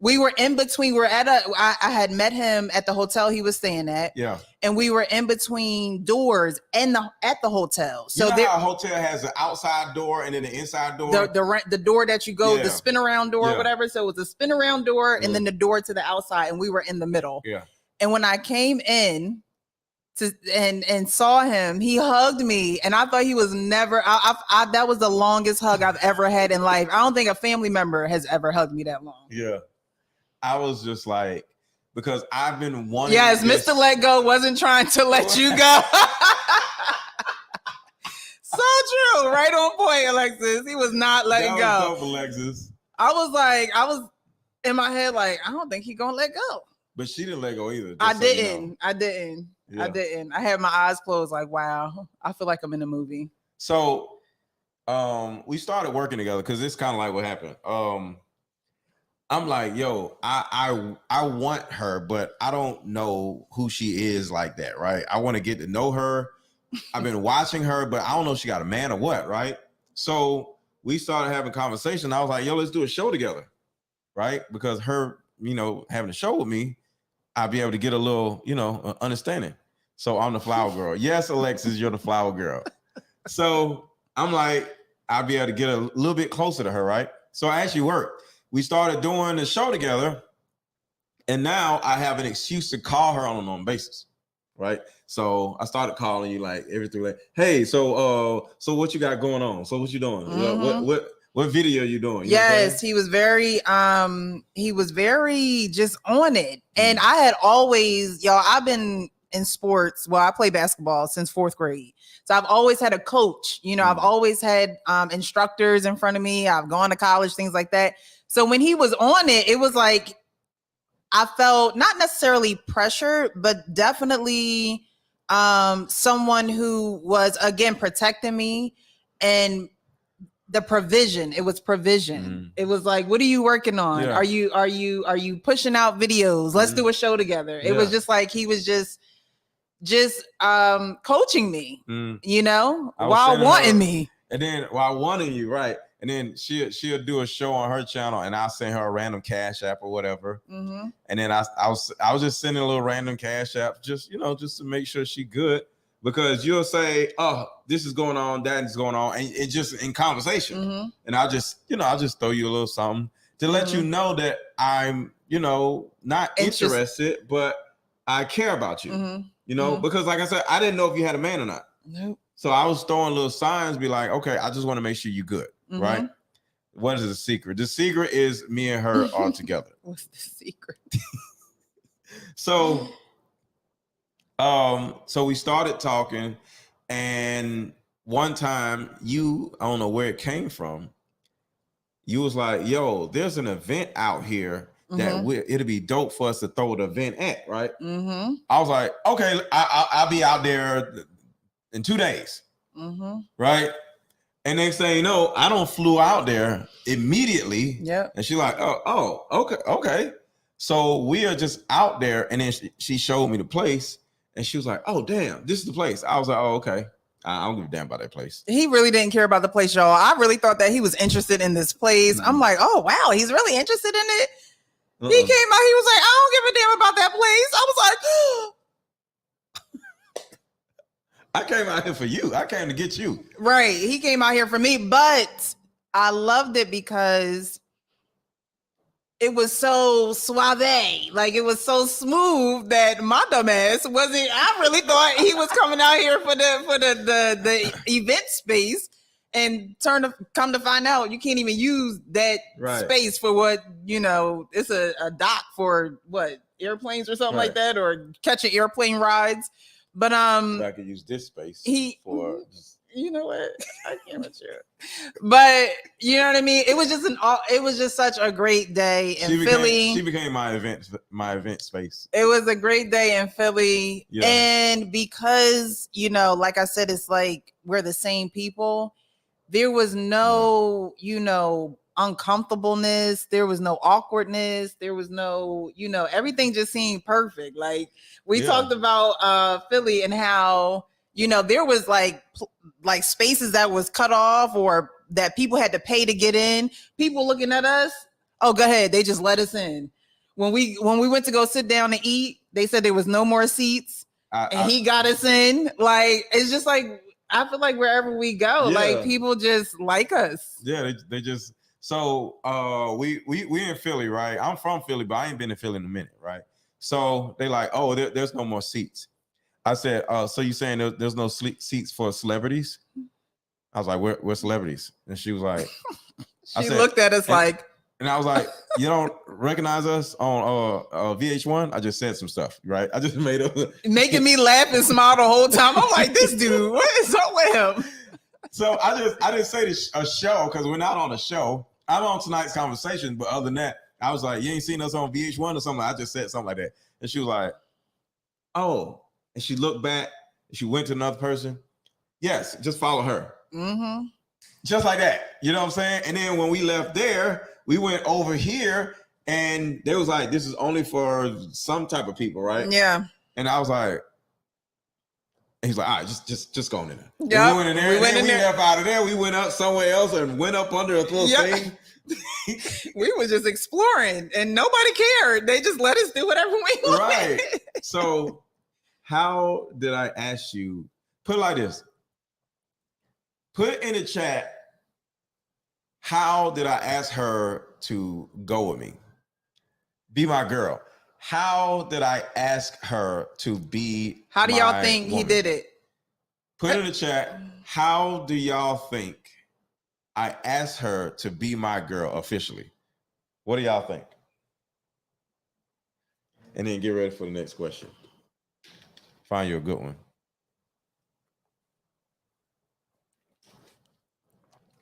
between. I had met him at the hotel he was staying at. Yeah. And we were in between doors at the hotel. So how a hotel has an outside door and then the inside door. The door that you go, the spin around door, whatever. So it was a spin around door and then the door to the outside, and we were in the middle. Yeah. And when I came in and saw him, he hugged me, and I thought he was never. That was the longest hug I've ever had in life. I don't think a family member has ever hugged me that long. Yeah. I was just like, because I've been wanting. Yes, MrLetGo wasn't trying to let you go. So true. Right on point, Alexis. He was not letting go. Dope, Alexis. I was in my head like, I don't think he's gonna let go. But she didn't let go either. I didn't. Yeah. I didn't. I had my eyes closed like, wow, I feel like I'm in a movie. So we started working together because it's kind of like what happened. I'm like, yo, I want her, but I don't know who she is like that, right? I want to get to know her. I've been watching her, but I don't know if she got a man or what, right? So we started having conversation. I was like, yo, let's do a show together, right? Because her, having a show with me, I'll be able to get a little, understanding. So I'm the flower girl. Yes, Alexis, you're the flower girl. So I'm like, I'll be able to get a little bit closer to her, right? So I actually worked. We started doing the show together, and now I have an excuse to call her on a normal basis, right? So I started calling you like everything, like, hey, so what you got going on? So what you doing? Mm-hmm. What video you doing? Yes, he was very just on it. And I had always, I've been in sports. Well, I play basketball since 4th grade. So I've always had a coach, I've always had instructors in front of me. I've gone to college, things like that. So when he was on it, it was like, I felt not necessarily pressure, but definitely someone who was, again, protecting me. And the provision, it was provision. It was like, what are you working on? Yeah. Are you pushing out videos? Let's do a show together. It was just like, he was just coaching me, while wanting me. And then while wanting you, right? And then she'll do a show on her channel, and I'll send her a random cash app or whatever. Mm-hmm. And then I was just sending a little random cash app, just to make sure she good, because you'll say, oh, this is going on, that is going on, and it's just in conversation. Mm-hmm. And I'll just throw you a little something to let you know that I'm not interested, but I care about you. Mm-hmm. Because like I said, I didn't know if you had a man or not. Nope. So I was throwing little signs, be like, okay, I just want to make sure you're good, right? What is the secret? The secret is me and her are together. What's the secret? So So we started talking, and one time I don't know where it came from. You was like, "Yo, there's an event out here that it'll be dope for us to throw the event at, right?" Mm-hmm. I was like, "Okay, I'll be out there in 2 days, right?" And next thing you know, I don't flew out there immediately. Yep. And she's like, "Oh, okay." So we are just out there, and then she showed me the place, and she was like, "Oh, damn, this is the place." I was like, "Oh, okay." I don't give a damn about that place. He really didn't care about the place, y'all. I really thought that he was interested in this place. I'm like, oh wow, he's really interested in it. He came out, he was like, I don't give a damn about that place. I was I like, came out here for you. I came to get you. right. He came out here for me, but I loved it because it was so suave, like it was so smooth that my dumb ass wasn't. I really thought he was coming out here for the event space, and come to find out, you can't even use that space for what it's a dock for what, airplanes or something like that, or catching airplane rides. But I could use this space for. You know what? I can't with you. But you know what I mean? It was just such a great day in Philly. She became my event space. It was a great day in Philly. Yeah. And because, like I said, it's like we're the same people. There was no, uncomfortableness. There was no awkwardness. There was no, everything just seemed perfect. Like we talked about Philly and how, there was like spaces that was cut off or that people had to pay to get in. People looking at us, oh, go ahead. They just let us in. When we went to go sit down to eat, they said there was no more seats, and he got us in. Like, it's just like, I feel like wherever we go, like people just like us. Yeah, they just. So we in Philly, right? I'm from Philly, but I ain't been in Philly in a minute, right? So they like, oh, there's no more seats. I said, so you saying there's no seats for celebrities? I was like, we're celebrities. And she was like, she looked at us like, and I was like, you don't recognize us on VH1? I just said some stuff, right? I just made up. Making me laugh and smile the whole time. I'm like, this dude, what is up with him? So I didn't say a show because we're not on a show. I'm on tonight's conversation, but other than that, I was like, you ain't seen us on VH1 or something? I just said something like that. And she was like, oh. And she looked back, she went to another person. Yes, just follow her. Mm-hmm. Just like that. You know what I'm saying? And then when we left there, we went over here and they was like, this is only for some type of people, right? Yeah. And I was like, and he's like, all right, just go in there. Yep. We went in there, and then we left out of there. We went up somewhere else and went up under a little thing. We were just exploring and nobody cared. They just let us do whatever we wanted. Right. So how did I ask you? Put it like this. Put in the chat, how did I ask her to go with me? Be my girl. How did I ask her to be How do y'all think woman? He did it? Put in the chat, how do y'all think I asked her to be my girl officially? What do y'all think? And then get ready for the next question. Find you a good one.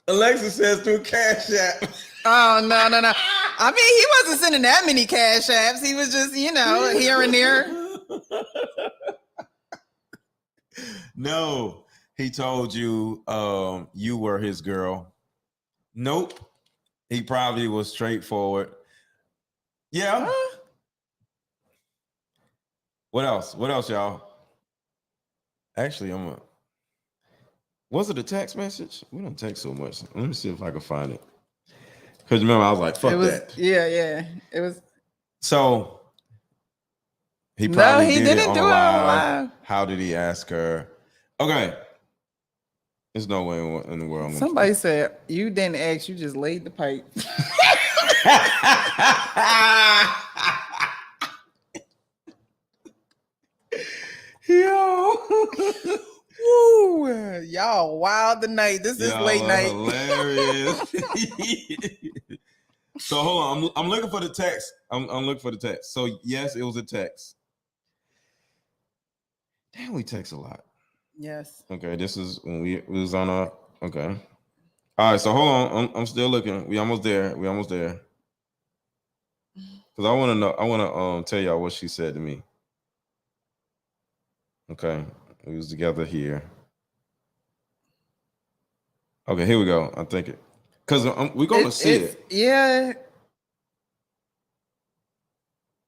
Alexa says through Cash App. Oh, no. I mean, he wasn't sending that many Cash Apps. He was just, here and there. No, he told you you were his girl. Nope. He probably was straightforward. Yeah. What else? What else, y'all? Actually, was it a text message? We don't text so much. Let me see if I can find it. Because remember, I was like, fuck that. Yeah. It was. So he probably didn't do it on live. How did he ask her? Okay. There's no way in the world. Somebody said, you didn't ask, you just laid the pipe. Yo. Woo, y'all wild tonight. This is late night. Hilarious. So hold on. I'm looking for the text. I'm looking for the text. So yes, it was a text. Damn, we text a lot. Yes. Okay, this is when we was on a. Okay. All right, so hold on. I'm still looking. We almost there. Because I want to know. I want to tell y'all what she said to me. Okay, we was together here. Okay, here we go. I think it. Because we're gonna see it. Yeah.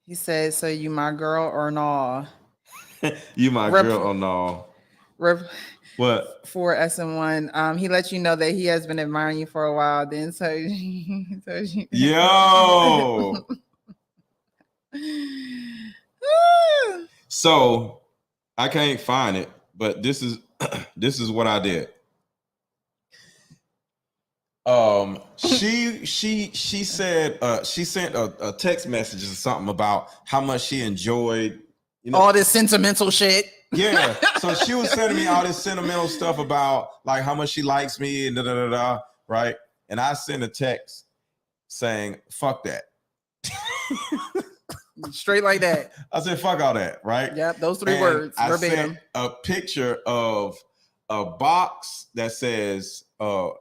He said, "So you my girl or no?" You my Rep- girl or no? Rep- What? 4S1. He let you know that he has been admiring you for a while. Then so Yo. So I can't find it, but this is this is what I did. She said she sent a text message or something about how much she enjoyed, all this sentimental shit. Yeah, so she was sending me all this sentimental stuff about like how much she likes me and da da da da, right? And I sent a text saying "fuck that," straight like that. I said "fuck all that," right? Yep, those 3 and words I verbatim. sent a picture of a box that says Go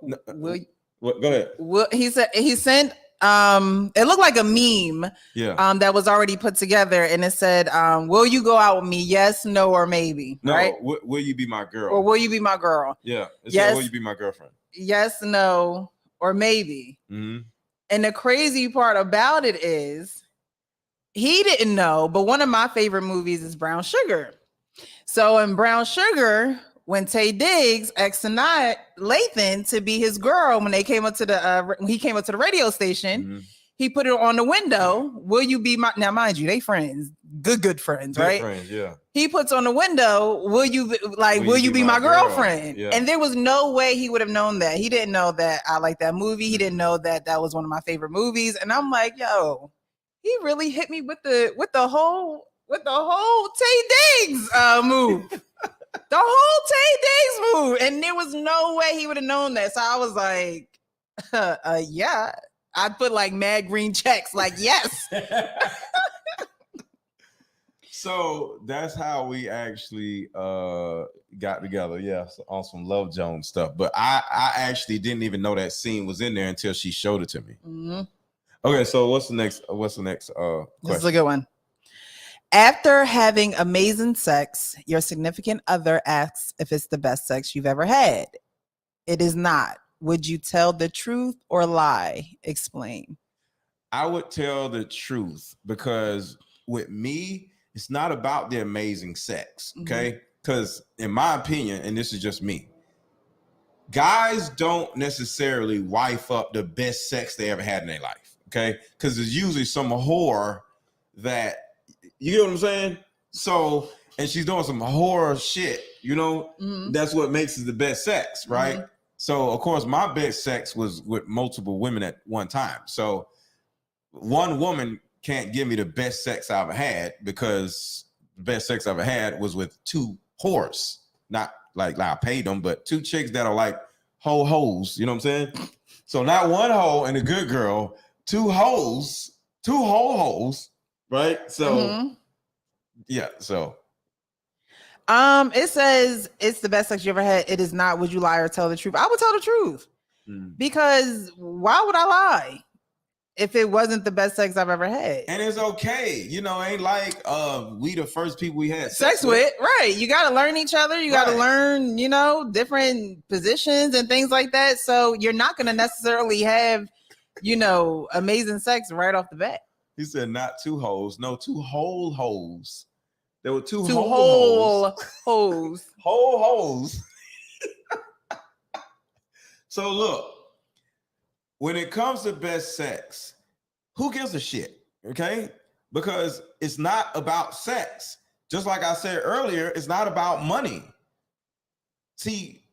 ahead. He sent it looked like a meme that was already put together, and it said will you go out with me, yes, no, or maybe? No, right? Will you be my girl, or will you be my girl? Yeah, it yes, said, will you be my girlfriend, yes, no, or maybe. Mm-hmm. And the crazy part about it is he didn't know, but one of my favorite movies is Brown Sugar. So in Brown Sugar, when Taye Diggs asked Sanaa Lathan to be his girl when they came up to the when he came up to the radio station, Mm-hmm. he put it on the window. Will you be my, now mind you, they friends, good friends, Good right? friends, yeah. He puts on the window, will you be my girlfriend? Yeah. And there was no way he would have known that. He didn't know that I like that movie. He didn't know that that was one of my favorite movies. And I'm like, yo, he really hit me with the whole Taye Diggs move. The whole Taye Diggs move. And there was no way he would have known that. So I was like, yeah. I'd put like mad green checks, like, yes. So that's how we actually got together. Yeah, on some Love Jones stuff. But I actually didn't even know that scene was in there until she showed it to me. Mm-hmm. Okay, so what's the next question? This is a good one. After having amazing sex, your significant other asks if it's the best sex you've ever had. It is not. Would you tell the truth or lie? Explain. I would tell the truth, because with me, it's not about the amazing sex, okay? Because in my opinion, and this is just me, guys don't necessarily wife up the best sex they ever had in their life, okay? Because there's usually some whore that, you get what I'm saying? So, and she's doing some horror shit, that's what makes it the best sex, right? So, of course, my best sex was with multiple women at one time. So, one woman can't give me the best sex I ever had, because the best sex I ever had was with 2 whores. Not like I paid them, but 2 chicks that are like whole hoes. You know what I'm saying? So, not one hoe and a good girl, 2 hoes, 2 whole hoes, right? So, yeah, so. It says it's the best sex you ever had. It is not. Would you lie or tell the truth? I would tell the truth, because why would I lie if it wasn't the best sex I've ever had? And it's okay, ain't like we the first people we had sex with, right? You got to learn each other. You got to learn, different positions and things like that. So you're not going to necessarily have, amazing sex right off the bat. He said not 2 hoes, no, 2 whole hoes. There were 2 whole hoes. Whole hoes. So look, when it comes to best sex, who gives a shit? Okay? Because it's not about sex. Just like I said earlier, it's not about money. See,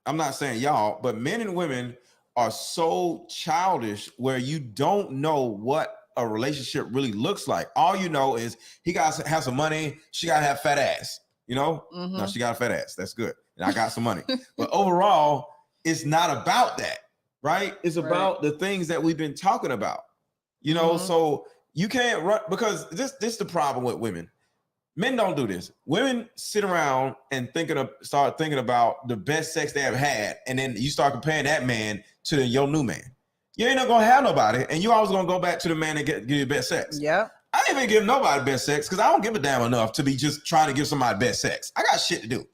I'm not saying y'all, but men and women are so childish where you don't know what a relationship really looks like. All you know is he got to have some money, she got to have fat ass. No, she got a fat ass. That's good. And I got some money. But overall, it's not about that, right? It's about the things that we've been talking about. So you can't run, because this is the problem with women. Men don't do this. Women sit around and start thinking about the best sex they have had, and then you start comparing that man to your new man. You ain't not gonna have nobody, and you always gonna go back to the man and give you best sex. Yeah. I ain't even give nobody best sex because I don't give a damn enough to be just trying to give somebody best sex. I got shit to do.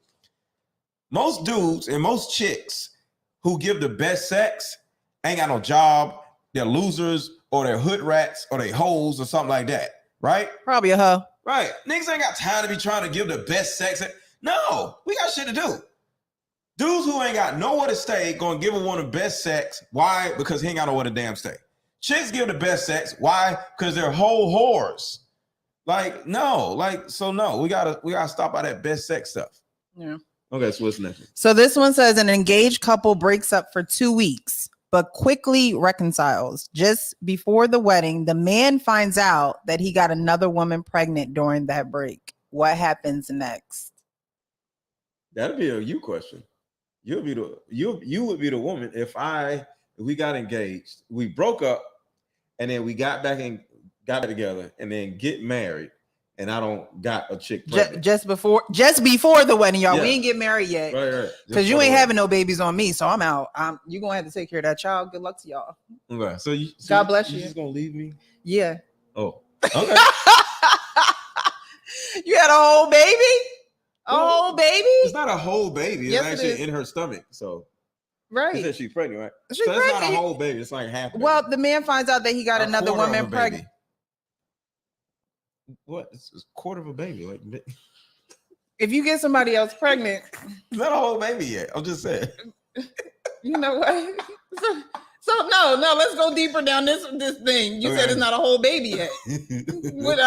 Most dudes and most chicks who give the best sex ain't got no job. They're losers or they're hood rats or they hoes or something like that, right? Probably a hoe. Right. Niggas ain't got time to be trying to give the best sex. No, we got shit to do. Dudes who ain't got nowhere to stay gonna give a woman the best sex. Why? Because he ain't got nowhere to damn stay. Chicks give the best sex. Why? Because they're whole whores. Like, no, we gotta stop by that best sex stuff. Yeah. Okay, so what's next? So this one says an engaged couple breaks up for 2 weeks, but quickly reconciles. Just before the wedding, the man finds out that he got another woman pregnant during that break. What happens next? That'd be a you question. You would be the woman if we got engaged, we broke up, and then we got back together, and then get married, and I don't got a chick pregnant. Just before the wedding, y'all. Yeah. We ain't get married yet. Right. Because you ain't having no babies on me, so I'm out. You gonna have to take care of that child. Good luck to y'all. Okay. So God bless you. You just gonna leave me? Yeah. Oh. Okay. You had a whole baby? A whole baby? It's not a whole baby. It's Yes, it actually is. in her stomach. So Right. she said she's pregnant, right? She's so it's not pregnant. a whole baby. It's like half. Well, the man finds out that he got another woman pregnant. What? It's a quarter of a baby. Like, If you get somebody else pregnant, it's not a whole baby yet. I'm just saying. you know what? So no, let's go deeper down this thing. You said it's not a whole baby yet. What?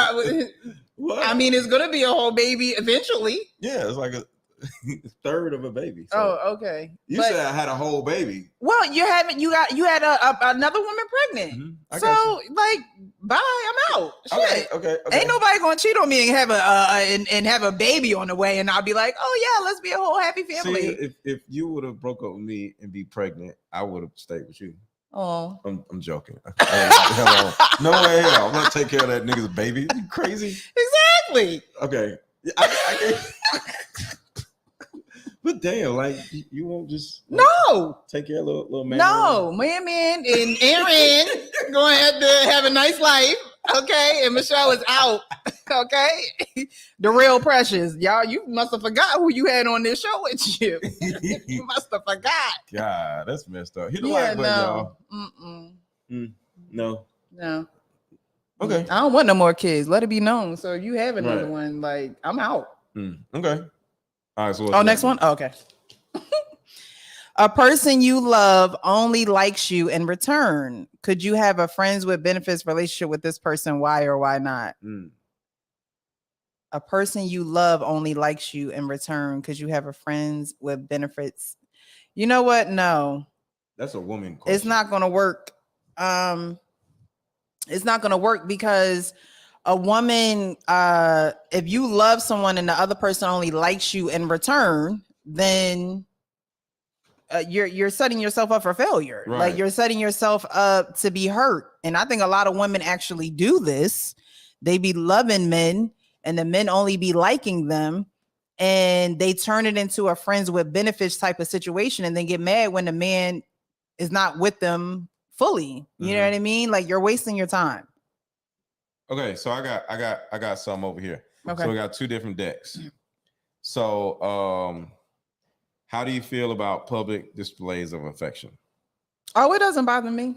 I mean, it's gonna be a whole baby eventually. Yeah, it's like a third of a baby. So Oh, okay. You said I had a whole baby. Well, you had another woman pregnant. Mm-hmm. So like, bye, I'm out. Shit. Okay. Ain't nobody gonna cheat on me and have a baby on the way, and I'll be like, oh yeah, let's be a whole happy family. See, if you would have broke up with me and be pregnant, I would have stayed with you. Oh, I'm joking. No way, hell. I'm gonna take care of that nigga's baby. You crazy? exactly. Okay. I can't. But damn, like you won't just take care of little man. No, man, and Aaron going to have a nice life. Okay, and Michelle is out. Okay, the real precious, y'all. You must have forgot who you had on this show with you. You must have forgot. God, that's messed up. Hit the like button, y'all. No. Okay. I don't want no more kids. Let it be known. So if you have another one, like I'm out. Okay. All right. So next one. Oh, okay. A person you love only likes you in return. Could you have a friends with benefits relationship with this person? Why or why not? A person you love only likes you in return. Could you have a friends with benefits? You know what? No. That's a woman question. It's not going to work. It's not going to work because a woman, if you love someone and the other person only likes you in return, then you're setting yourself up for failure. Right. Like you're setting yourself up to be hurt. And I think a lot of women actually do this. They be loving men and the men only be liking them. And they turn it into a friends with benefits type of situation and then get mad when the man is not with them fully. You know what I mean? Like you're wasting your time. Okay, so I got some over here. Okay. So we got two different decks. So how do you feel about public displays of affection? Oh, it doesn't bother me.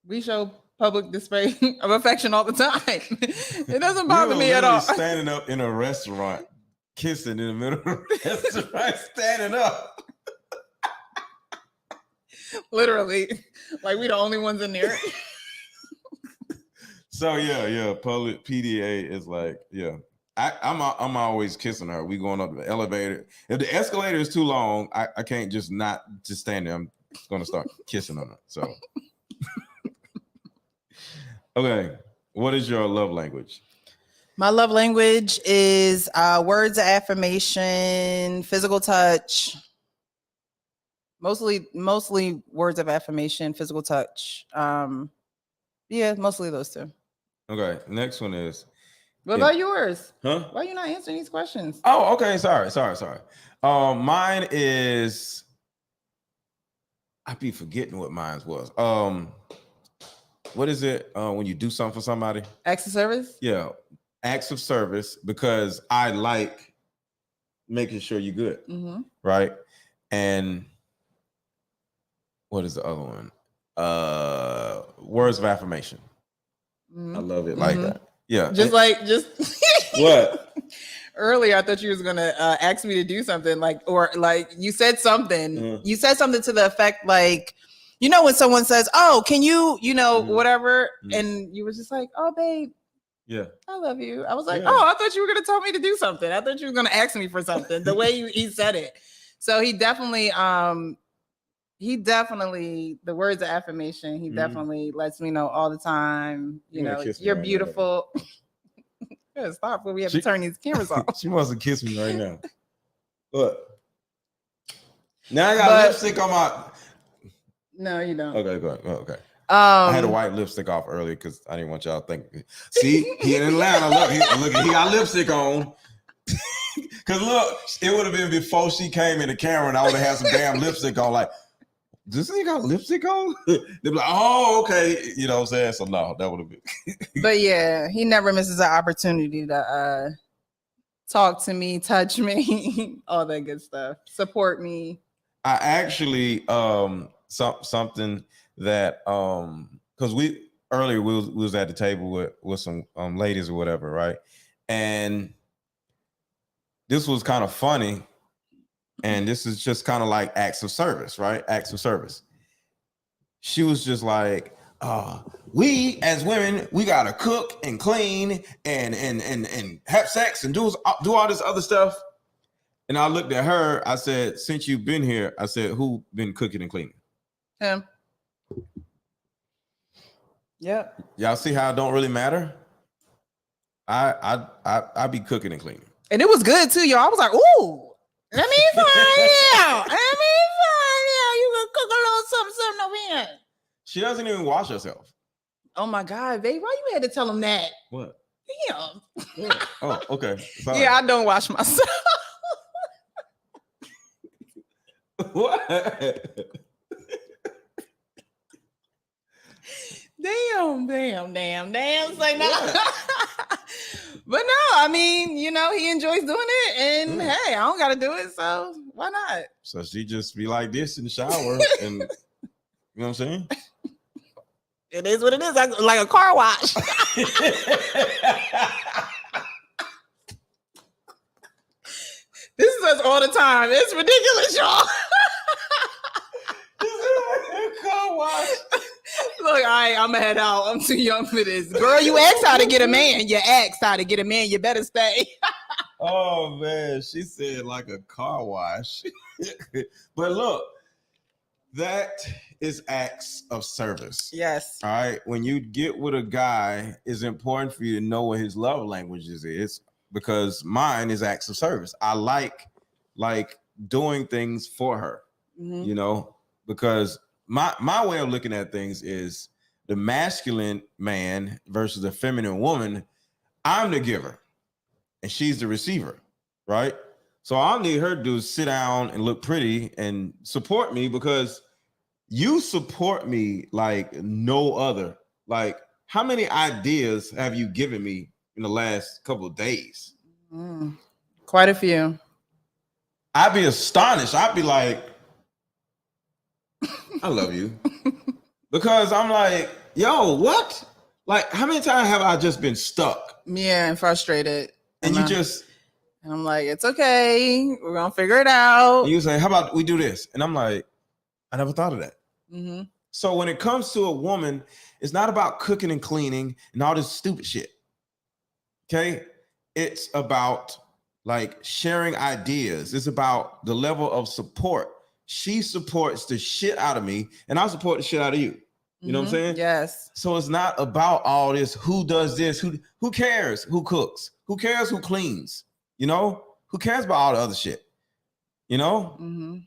We show public display of affection all the time. It doesn't bother me at all. Standing up in a restaurant, kissing in the middle of the restaurant, standing up. Literally, like we the only ones in there. So yeah, public PDA is like, I'm always kissing her. We going up the elevator. If the escalator is too long, I can't just stand there. I'm gonna start kissing on her. So okay, what is your love language? My love language is words of affirmation, physical touch. Mostly words of affirmation, physical touch. Mostly those two. Okay, next one is, What about yours? Huh? Why are you not answering these questions? Oh, okay. Sorry. Mine is. I be forgetting what mine was. What is it when you do something for somebody? Acts of service? Yeah, acts of service, because I like making sure you're good, right? And what is the other one? Words of affirmation. I love it like that. Yeah, just what? Earlier, I thought you was gonna ask me to do something you said something. You said something to the effect like, when someone says, "Oh, can you, whatever," and you was just like, "Oh, babe, yeah, I love you." I was like, "Oh, I thought you were gonna tell me to do something. I thought you were gonna ask me for something." The way he said it, so he definitely, the words of affirmation. He definitely lets me know all the time. You're beautiful. Yeah, stop when we have to turn these cameras off. She wants to kiss me right now. What? Now I got lipstick on my. No, you don't. Okay, go ahead. Okay. I had to wipe lipstick off earlier because I didn't want y'all to think. See, he in Atlanta. Look, he got lipstick on. Because look, it would have been before she came in the camera, and I would have had some damn lipstick on. Like, this thing got lipstick on? They'd be like, oh, okay. You know what I'm saying? So no, that would have been. But yeah, he never misses an opportunity to talk to me, touch me, all that good stuff. Support me. I actually something that because we was at the table with some ladies or whatever, right? And this was kind of funny. And this is just kind of like acts of service, right? Acts of service. She was just like, we as women, we gotta cook and clean and have sex and do all this other stuff. And I looked at her, I said, since you've been here, I said, who been cooking and cleaning? Him. Yep. Y'all see how it don't really matter? I be cooking and cleaning. And it was good too, y'all. I was like, ooh. Let me find out. You can cook a little something over here. She doesn't even wash herself. Oh my God, babe. Why you had to tell him that? What? Damn. What? Oh, okay. Sorry. Yeah, I don't wash myself. What? Damn. Say no. But no, I mean, he enjoys doing it, and hey, I don't gotta do it, so why not? So she just be like this in the shower, and you know what I'm saying? It is what it is, like a car wash. This is us all the time. It's ridiculous, y'all. Car wash. Look, all right, I'm gonna head out. I'm too young for this. Girl, you asked how to get a man. You asked how to get a man. You better stay. Oh, man. She said like a car wash. But look, that is acts of service. Yes. All right. When you get with a guy, it's important for you to know what his love languages is, because mine is acts of service. I like doing things for her, because my way of looking at things is the masculine man versus the feminine woman. I'm the giver and she's the receiver, right? So all I need her to do is sit down and look pretty and support me, because you support me like no other. Like, how many ideas have you given me in the last couple of days? Quite a few. I'd be astonished. I'd be like, I love you. Because I'm like, yo, what? Like, how many times have I just been stuck? Yeah, and frustrated. And And I'm like, it's okay. We're going to figure it out. And you say, how about we do this? And I'm like, I never thought of that. Mm-hmm. So when it comes to a woman, it's not about cooking and cleaning and all this stupid shit. Okay? It's about like sharing ideas. It's about the level of support. She supports the shit out of me, and I support the shit out of you. You know what I'm saying? Yes. So it's not about all this. Who does this? Who cares? Who cooks? Who cares? Who cleans? Who cares about all the other shit? Mm-hmm.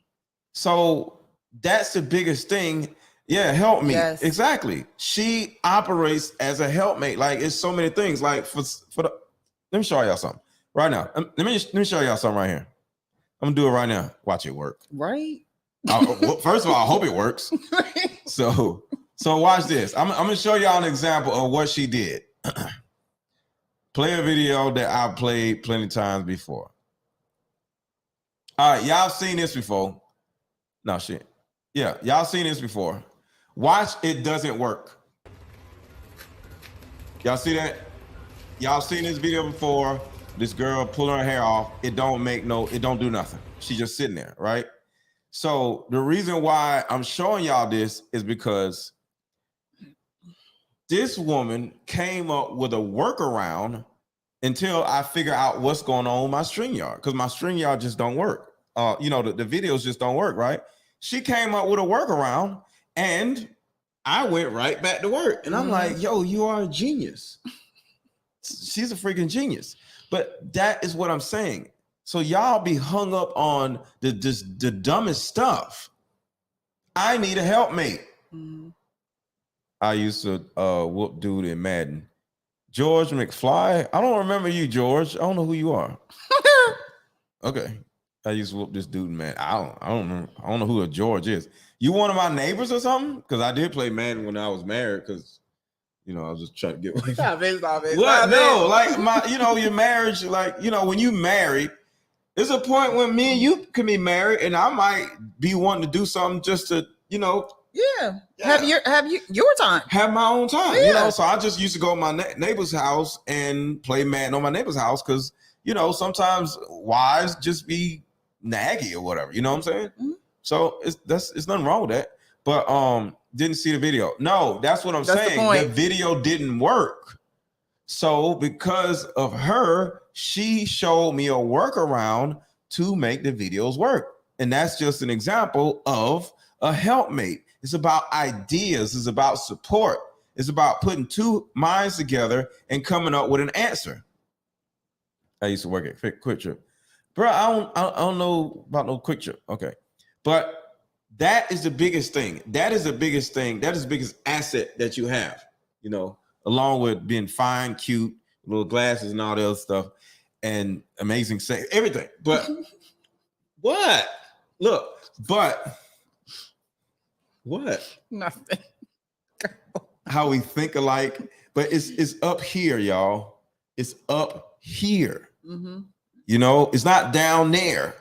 So that's the biggest thing. Yeah, help me. Yes. Exactly. She operates as a helpmate. Like, it's so many things. Like for Let me show y'all something right now. Let me show y'all something right here. I'm gonna do it right now. Watch it work. Right. Well, first of all, I hope it works. So watch this. I'm gonna show y'all an example of what she did. Play a video that I've played plenty of times before. All right, y'all seen this before. No shit. Yeah, y'all seen this before. Watch, it doesn't work. Y'all see that? Y'all seen this video before. This girl pulling her hair off. It don't do nothing. She's just sitting there, right? So the reason why I'm showing y'all this is because this woman came up with a workaround until I figure out what's going on with my StreamYard, because my StreamYard just don't work. The videos just don't work, right? She came up with a workaround and I went right back to work. And I'm like, yo, you are a genius. She's a freaking genius. But that is what I'm saying. So y'all be hung up on the dumbest stuff. I need a helpmate. Mm-hmm. I used to whoop dude in Madden. George McFly. I don't remember you, George. I don't know who you are. Okay. I used to whoop this dude in Madden. I don't know who a George is. You one of my neighbors or something? Because I did play Madden when I was married, because I was just trying to get away. Stop it. What? No, like your marriage, like, when you married, there's a point when me and you can be married and I might be wanting to do something just to, yeah. Have your time. Have my own time, So I just used to go to my neighbor's house and play Madden on my neighbor's house because, sometimes wives just be naggy or whatever, you know what I'm saying? Mm-hmm. So it's nothing wrong with that. But didn't see the video. No, that's what I'm saying. The video didn't work. So because of her, she showed me a workaround to make the videos work. And that's just an example of a helpmate. It's about ideas. It's about support. It's about putting two minds together and coming up with an answer. I used to work at Quick Trip. Bro, I don't know about no Quick Trip. Okay. But that is the biggest thing. That is the biggest thing. That is the biggest asset that you have, along with being fine, cute, little glasses and all the other stuff, and amazing sex, everything. But what? Look, but what? Nothing. How we think alike, but it's up here, y'all. It's up here. Mm-hmm. It's not down there,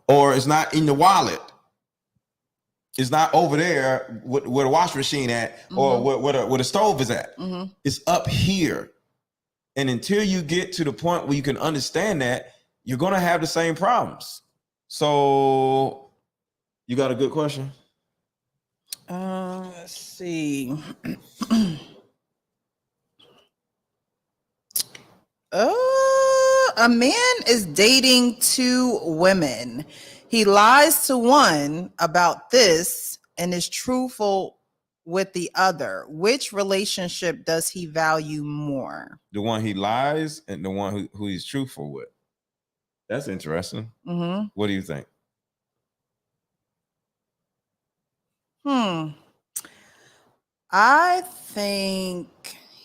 or it's not in the wallet. It's not over there where the washing machine at, mm-hmm. or where the stove is at. Mm-hmm. It's up here. And until you get to the point where you can understand that, you're going to have the same problems. So you got a good question? Let's see. A man is dating two women. He lies to one about this and is truthful with the other. Which relationship does he value more? The one he lies and the one who he's truthful with. That's interesting. Mm-hmm. What do you think? I think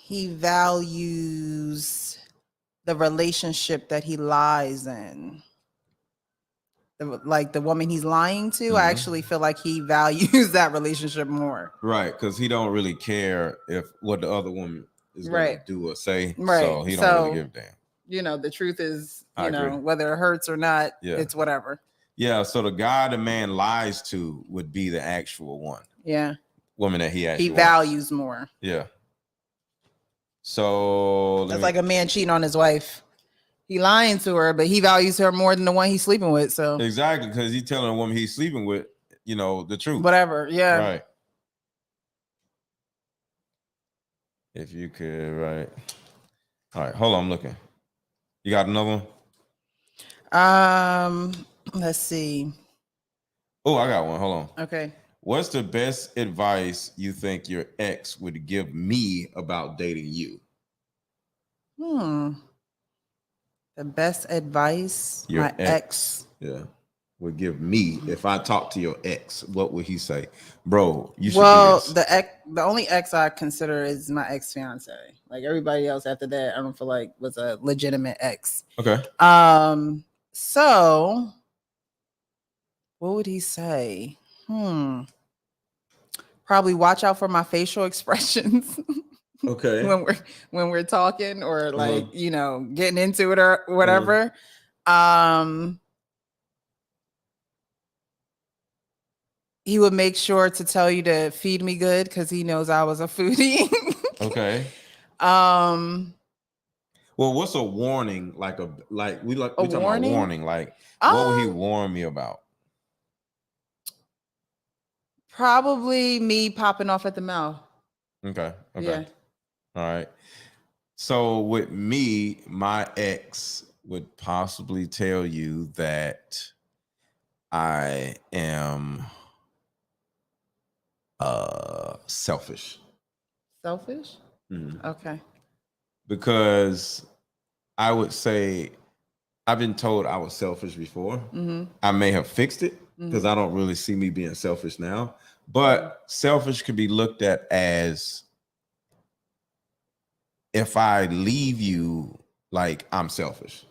he values the relationship that he lies in. The woman he's lying to, mm-hmm. I actually feel like he values that relationship more. Right, because he don't really care if what the other woman is going to do or say. Right. So he don't really give a damn. The truth is, whether it hurts or not, it's whatever. Yeah, so the guy the man lies to would be the actual one. Yeah. Woman that he actually values more. Yeah. So that's like a man cheating on his wife. He lying to her, but he values her more than the one he's sleeping with. So exactly, because he's telling the woman he's sleeping with, the truth. Whatever. Yeah. Right. If you could, right. All right, hold on, I'm looking. You got another one? Let's see. Oh, I got one. Hold on. Okay. What's the best advice you think your ex would give me about dating you? The best advice my ex. Yeah. would give me if I talk to your ex? What would he say? Bro, you should Well, do this. the only ex I consider is my ex fiance. Like everybody else after that, I don't feel like was a legitimate ex. Okay. So what would he say? Probably watch out for my facial expressions. Okay. when we're talking or like getting into it or whatever. He would make sure to tell you to feed me good because he knows I was a foodie. Okay. Well, what's a warning? We talking about warning. Like, what would he warn me about? Probably me popping off at the mouth. Okay. Yeah. All right. So with me, my ex would possibly tell you that I am selfish. Selfish? Mm-hmm. Okay. Because I would say I've been told I was selfish before. Mm-hmm. I may have fixed it because I don't really see me being selfish now. But selfish could be looked at as if I leave you, like I'm selfish.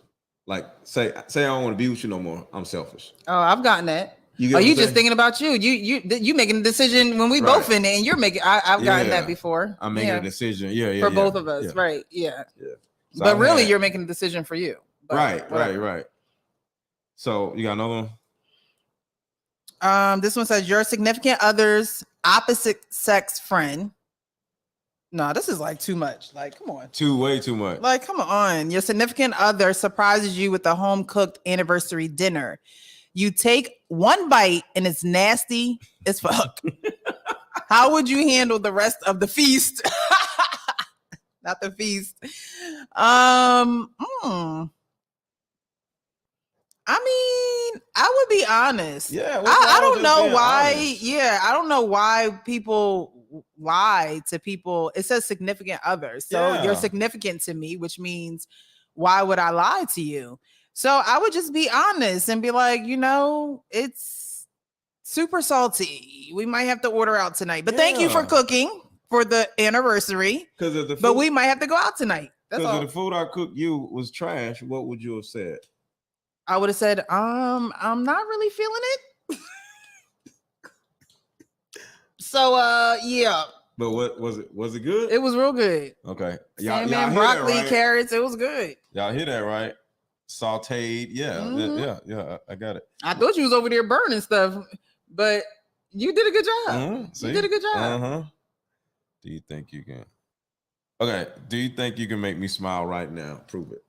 Like say I don't want to be with you no more. I'm selfish. Oh, I've gotten that. You just thinking about you. You making a decision when we both in it, and you're making. I've gotten that before. I'm making a decision. For both of us, right? Yeah. So but really, you're making a decision for you. Right. So you got another one? This one says your significant other's opposite sex friend. No, this is like too much. Like, come on. Way too much. Like, come on. Your significant other surprises you with a home cooked anniversary dinner. You take one bite and it's nasty as fuck. How would you handle the rest of the feast? Not the feast. I mean, I would be honest. Yeah. I don't know why. Honest. Yeah. I don't know why people lie to people. It says significant others. So you're significant to me, which means why would I lie to you? So I would just be honest and be like, it's super salty. We might have to order out tonight. But thank you for cooking for the anniversary. Because of the food. But we might have to go out tonight. Because of the food I cooked you was trash. What would you have said? I would have said, I'm not really feeling it. So yeah. But what was it? Was it good? It was real good. Okay. Salmon, broccoli, carrots. It was good. Y'all hear that, right? Sauteed. Yeah. I got it. I thought you was over there burning stuff, but you did a good job. You did a good job. Do you think you can? Okay. Do you think you can make me smile right now? Prove it.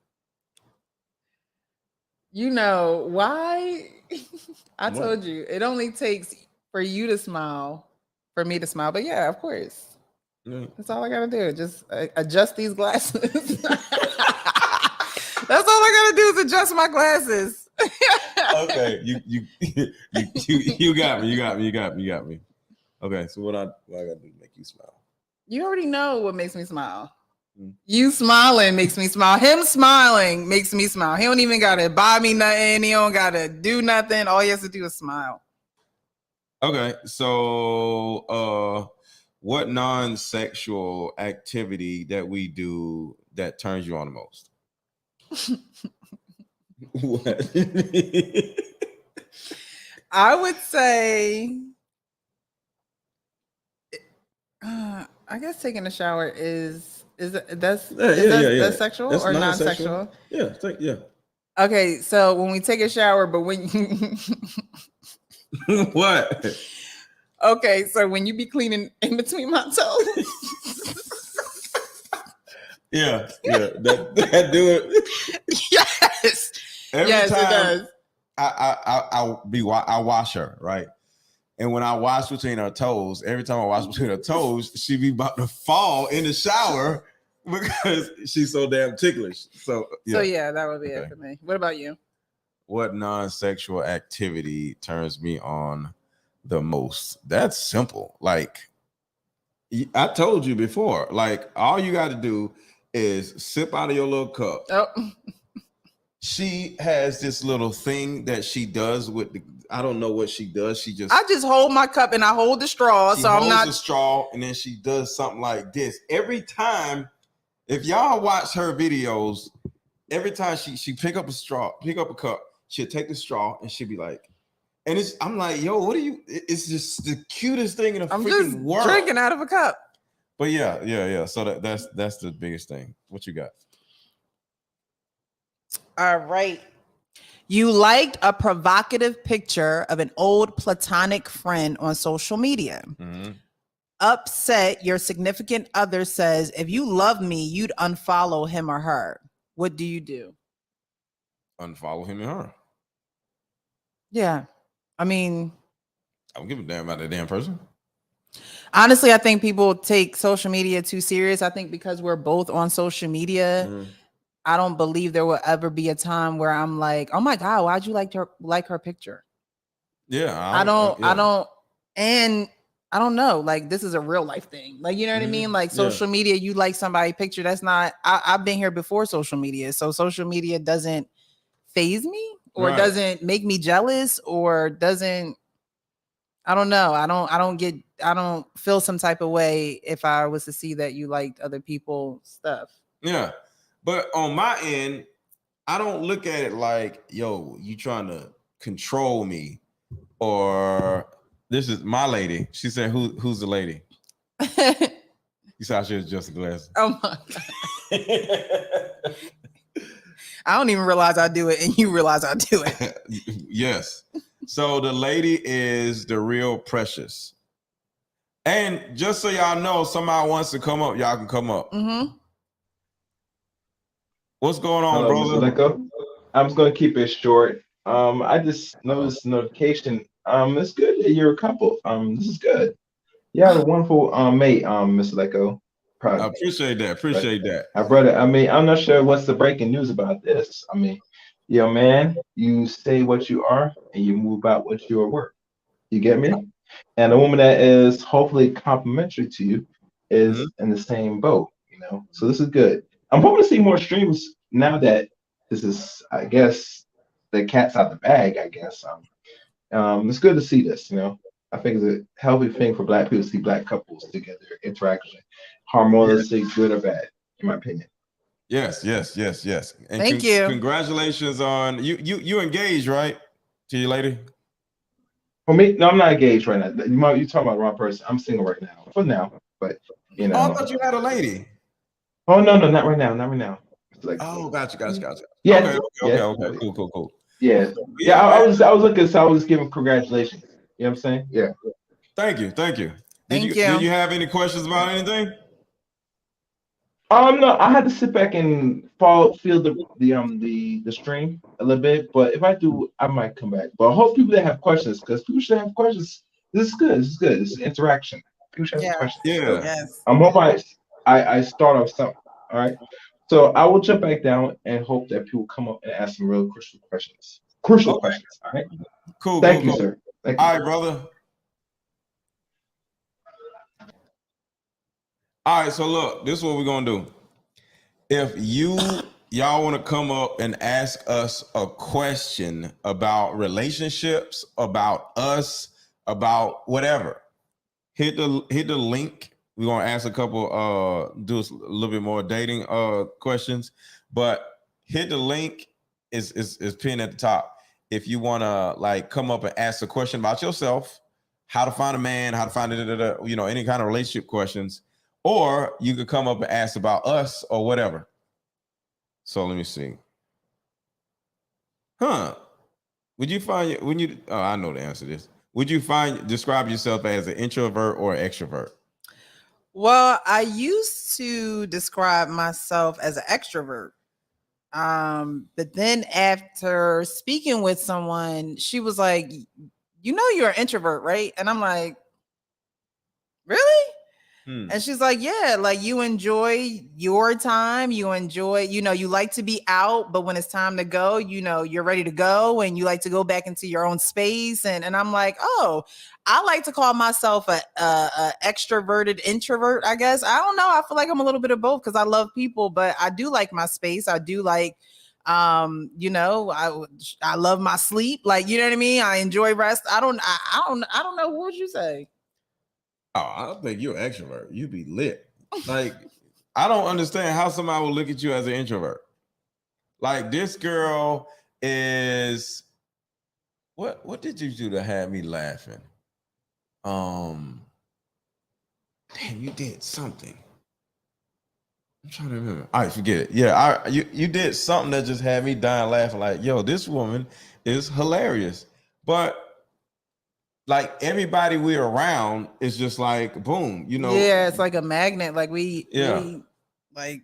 You know why? I told you it only takes for you to smile, for me to smile. But yeah, of course. Yeah. That's all I gotta do. Just adjust these glasses. That's all I gotta do is adjust my glasses. Okay, you got me. You got me. Okay, so what I gotta do to make you smile? You already know what makes me smile. You smiling makes me smile. Him smiling makes me smile. He don't even gotta buy me nothing. He don't gotta do nothing. All he has to do is smile. Okay, so what non-sexual activity that we do that turns you on the most? What? I would say, I guess taking a shower is that sexual or non-sexual? Yeah. Okay, so when we take a shower, but when you what? Okay, so when you be cleaning in between my toes. Yeah, that do it. Yes. Every time it does. I wash her, right? And when I wash between her toes, every time I wash between her toes, she be about to fall in the shower because she's so damn ticklish. So that would be it for me. What about you? What non-sexual activity turns me on the most? That's simple. Like I told you before, like all you got to do is sip out of your little cup. Oh. she has this little thing that she does with the, I don't know what she does. She just I just hold my cup and I hold the straw, she so holds I'm not the straw and then she does something like this every time. If y'all watch her videos, every time she pick up a cup, she'll take the straw and she'll be like, and I'm like, yo, what are you? It's just the cutest thing in the I'm freaking just world. drinking out of a cup. But yeah. So that's the biggest thing. What you got? All right. You liked a provocative picture of an old platonic friend on social media. Mm-hmm. Upset, your significant other says, if you love me, you'd unfollow him or her. What do you do? Unfollow him and her. Yeah. I mean, I don't give a damn about that damn person. honestly, I think people take social media too serious. I think because we're both on social media, I don't believe there will ever be a time where I'm like, oh my God, why'd you like her picture? Yeah, I don't, and I don't know. Like, this is a real life thing. Like, you know what I mean? Like, social media, you like somebody's picture. That's not, I've been here before social media. So social media doesn't phase me or doesn't make me jealous or doesn't, I don't know. I don't feel some type of way if I was to see that you liked other people's stuff. Yeah. But on my end, I don't look at it like, yo, you trying to control me, or this is my lady. She said, who's the lady? You said she was just a glass. Oh my God. I don't even realize I do it, and you realize I do it. Yes. So the lady is the real Precious. And just so y'all know, somebody wants to come up, y'all can come up. Mm-hmm. What's going on, Hello, brother? Mr. LetGo. I'm just gonna keep it short. I just noticed notification. It's good that you're a couple. This is good. You had a wonderful mate, Mr. LetGo. Proud I of you. appreciate that. Appreciate that. Brother, I mean, I'm not sure what's the breaking news about this. I mean, man, you say what you are and you move out what you are worth. You get me? And a woman that is hopefully complimentary to you is in the same boat, you know. So this is good. I'm hoping to see more streams now that this is, I guess, the cat's out the bag. I guess. It's good to see this. You know, I think it's a healthy thing for Black people to see Black couples together, interaction, harmoniously, good or bad, in my opinion. Yes. And Thank you. Congratulations on you engaged, right? To your lady? For me, no, I'm not engaged right now. You talking about the wrong person. I'm single right now, for now. But you know. Oh, I thought you had a lady. Oh no, not right now, not right now. It's like, oh, gotcha. yeah, Okay. Cool. Yeah, Yeah, I man. was looking, so I was giving congratulations. You know what I'm saying? Yeah. Thank you. Thank Did you. you have any questions about anything? No, I had to sit back and feel the stream a little bit, but if I do, I might come back. But I hope people that have questions, because people should have questions. This is good. This is good. This is interaction. People should have Yeah. questions. Yeah. So Yes. I'm hoping I start off something. All right. So I will jump back down and hope that people come up and ask some real crucial questions. Crucial Okay. questions. All right. Cool. Thank you, sir. Thank you. All right, brother. All right, so look, this is what we're gonna do. If y'all want to come up and ask us a question about relationships, about us, about whatever, hit the link. We're gonna ask a couple do a little bit more dating questions, but hit the link is pinned at the top. If you wanna like come up and ask a question about yourself, how to find a man, how to find any kind of relationship questions, or you could come up and ask about us or whatever. So let me see. Would you find when you? Oh, I know the answer to this. Would you describe yourself as an introvert or an extrovert? Well, I used to describe myself as an extrovert. But then after speaking with someone, she was like, you know, you're an introvert, right? And I'm like, really? And she's like, yeah, like you enjoy your time. You enjoy, you like to be out, but when it's time to go, you're ready to go and you like to go back into your own space. And I'm like, oh, I like to call myself a extroverted introvert, I guess. I don't know. I feel like I'm a little bit of both because I love people, but I do like my space. I do like You know, I love my sleep. Like, you know what I mean? I enjoy rest. I don't know. What would you say? Oh, I don't think you're an extrovert. You be lit. Like, I don't understand how somebody will look at you as an introvert. Like, this girl is what did you do to have me laughing? Damn, you did something. I'm trying to remember. All right, forget it. Yeah, you did something that just had me dying laughing. Like, yo, this woman is hilarious. But like everybody we're around is just like boom, you know. Yeah, it's like a magnet. Like we like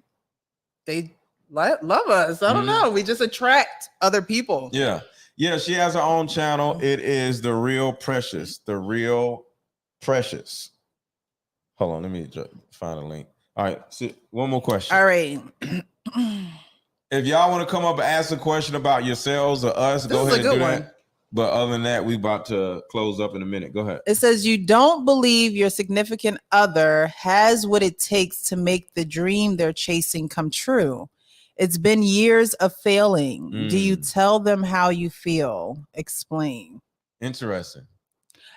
they love us. I don't know. We just attract other people. Yeah. Yeah, she has her own channel. It is The Real Precious. The Real Precious. Hold on, let me find a link. All right, so one more question. All right. If y'all want to come up and ask a question about yourselves or us, go ahead and do that. But other than that, we about to close up in a minute. Go ahead. It says you don't believe your significant other has what it takes to make the dream they're chasing come true. It's been years of failing. Do you tell them how you feel? Explain. Interesting.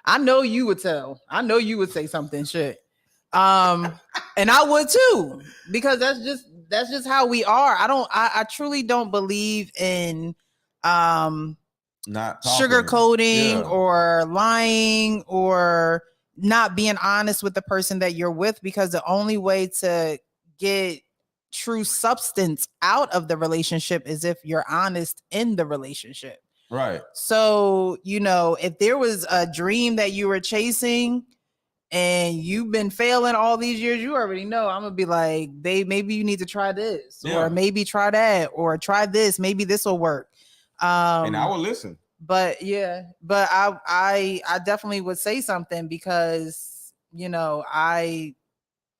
I know you would tell. I know you would say something shit. And I would too, because that's just how we are. I truly don't believe in not sugarcoating or lying or not being honest with the person that you're with, because the only way to get true substance out of the relationship is if you're honest in the relationship. Right. So, you know, if there was a dream that you were chasing and you've been failing all these years, you already know I'm gonna be like, babe, maybe you need to try this, or maybe try that, or try this, maybe this will work. And I will listen. But I definitely would say something, because, you know,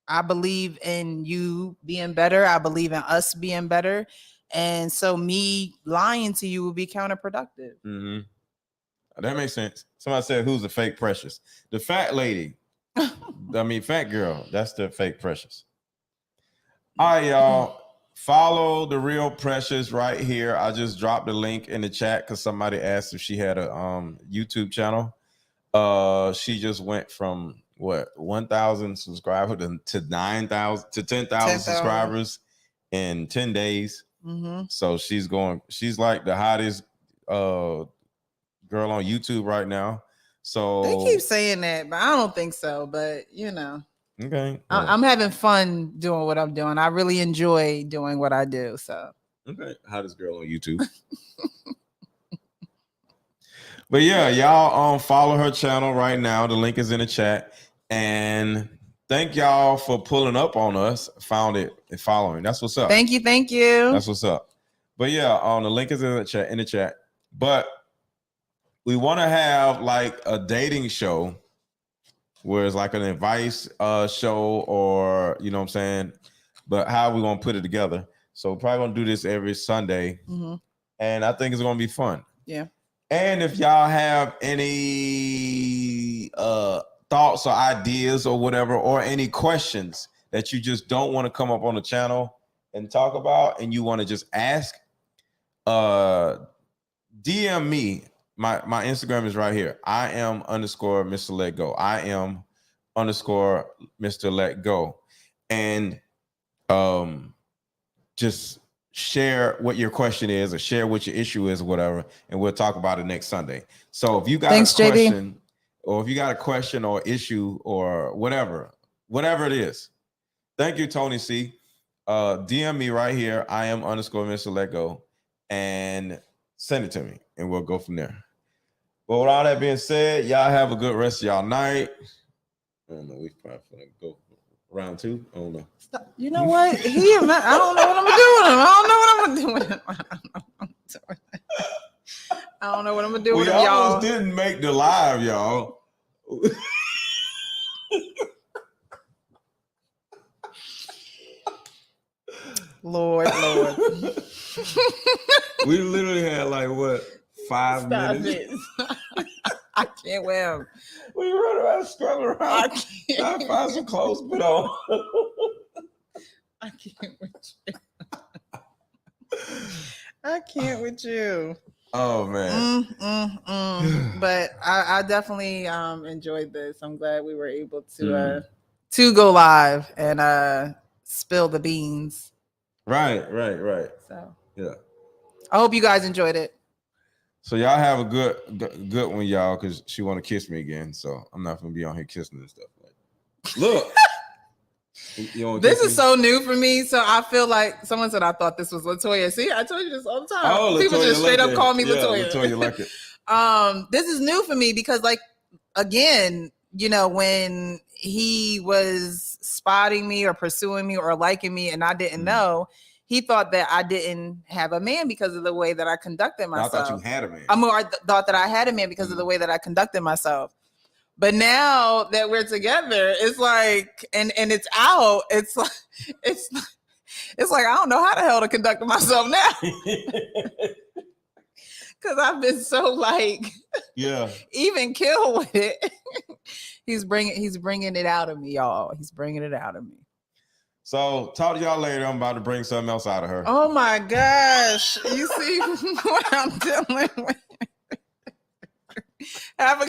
I believe in you being better. I believe in us being better. And so me lying to you would be counterproductive. Mm-hmm. That makes sense. Somebody said, who's the fake Precious? The fat lady. Fat girl. That's the fake Precious. All right, y'all. Follow The Real Precious right here. I just dropped the link in the chat because somebody asked if she had a YouTube channel. She just went from 1,000 subscribers to 9,000 to 10,000 subscribers in 10 days. Mm-hmm. So she's like the hottest girl on YouTube right now. So they keep saying that, but I don't think so. But you know, okay, I'm having fun doing what I'm doing. I really enjoy doing what I do. So okay, hottest girl on YouTube. But yeah, y'all follow her channel right now. The link is in the chat. And thank y'all for pulling up on us. Found it and following. That's what's up. Thank you. That's what's up. But yeah, the link is in the chat. But we want to have like a dating show where it's like an advice show, or you know what I'm saying? But how are we gonna put it together? So we're probably gonna do this every Sunday. Mm-hmm. And I think it's gonna be fun. Yeah. And if y'all have any thoughts or ideas or whatever, or any questions that you just don't want to come up on the channel and talk about, and you want to just ask, DM me. My Instagram is right here. I am _MrLetGo. I am _MrLetGo. And just share what your question is, or share what your issue is, or whatever, and we'll talk about it next Sunday. So if you got a question, JD, or if you got a question or issue or whatever it is, thank you, Tony C. DM me right here. I am _MrLetGo, and send it to me, and we'll go from there. But with all that being said, y'all have a good rest of y'all night. I don't know. We probably gonna go round 2. I don't know. Stop. You know what? I don't know what I'm gonna do with him. I don't know what I'm gonna do with him, y'all. We almost didn't make the live, y'all. Lord. We literally had like 5 minutes. I can't wear. We run around, struggle around. I can't. I find some clothes put on. I can't with you. I can't with you. Oh man. But I definitely enjoyed this. I'm glad we were able to go live and spill the beans. Right. So Yeah. I hope you guys enjoyed it. So y'all have a good one, y'all, because she want to kiss me again. So I'm not gonna be on here kissing and stuff. Like, look. This is so new for me. So I feel like someone said I thought this was Latoya. See, I told you this all the time. Oh, people Latoya just straight up call me yeah, Latoya. Latoya like it. This is new for me because, like, again, you know, when he was spotting me or pursuing me or liking me and I didn't know, he thought that I didn't have a man because of the way that I conducted myself. I thought you had a man. I thought that I had a man because of the way that I conducted myself. But now that we're together, it's like, and it's out. It's like, it's like I don't know how the hell to conduct myself now. Because I've been so like, even kill with it. He's bringing it out of me, y'all. He's bringing it out of me. So talk to y'all later. I'm about to bring something else out of her. Oh my gosh! You see what I'm dealing with? Have a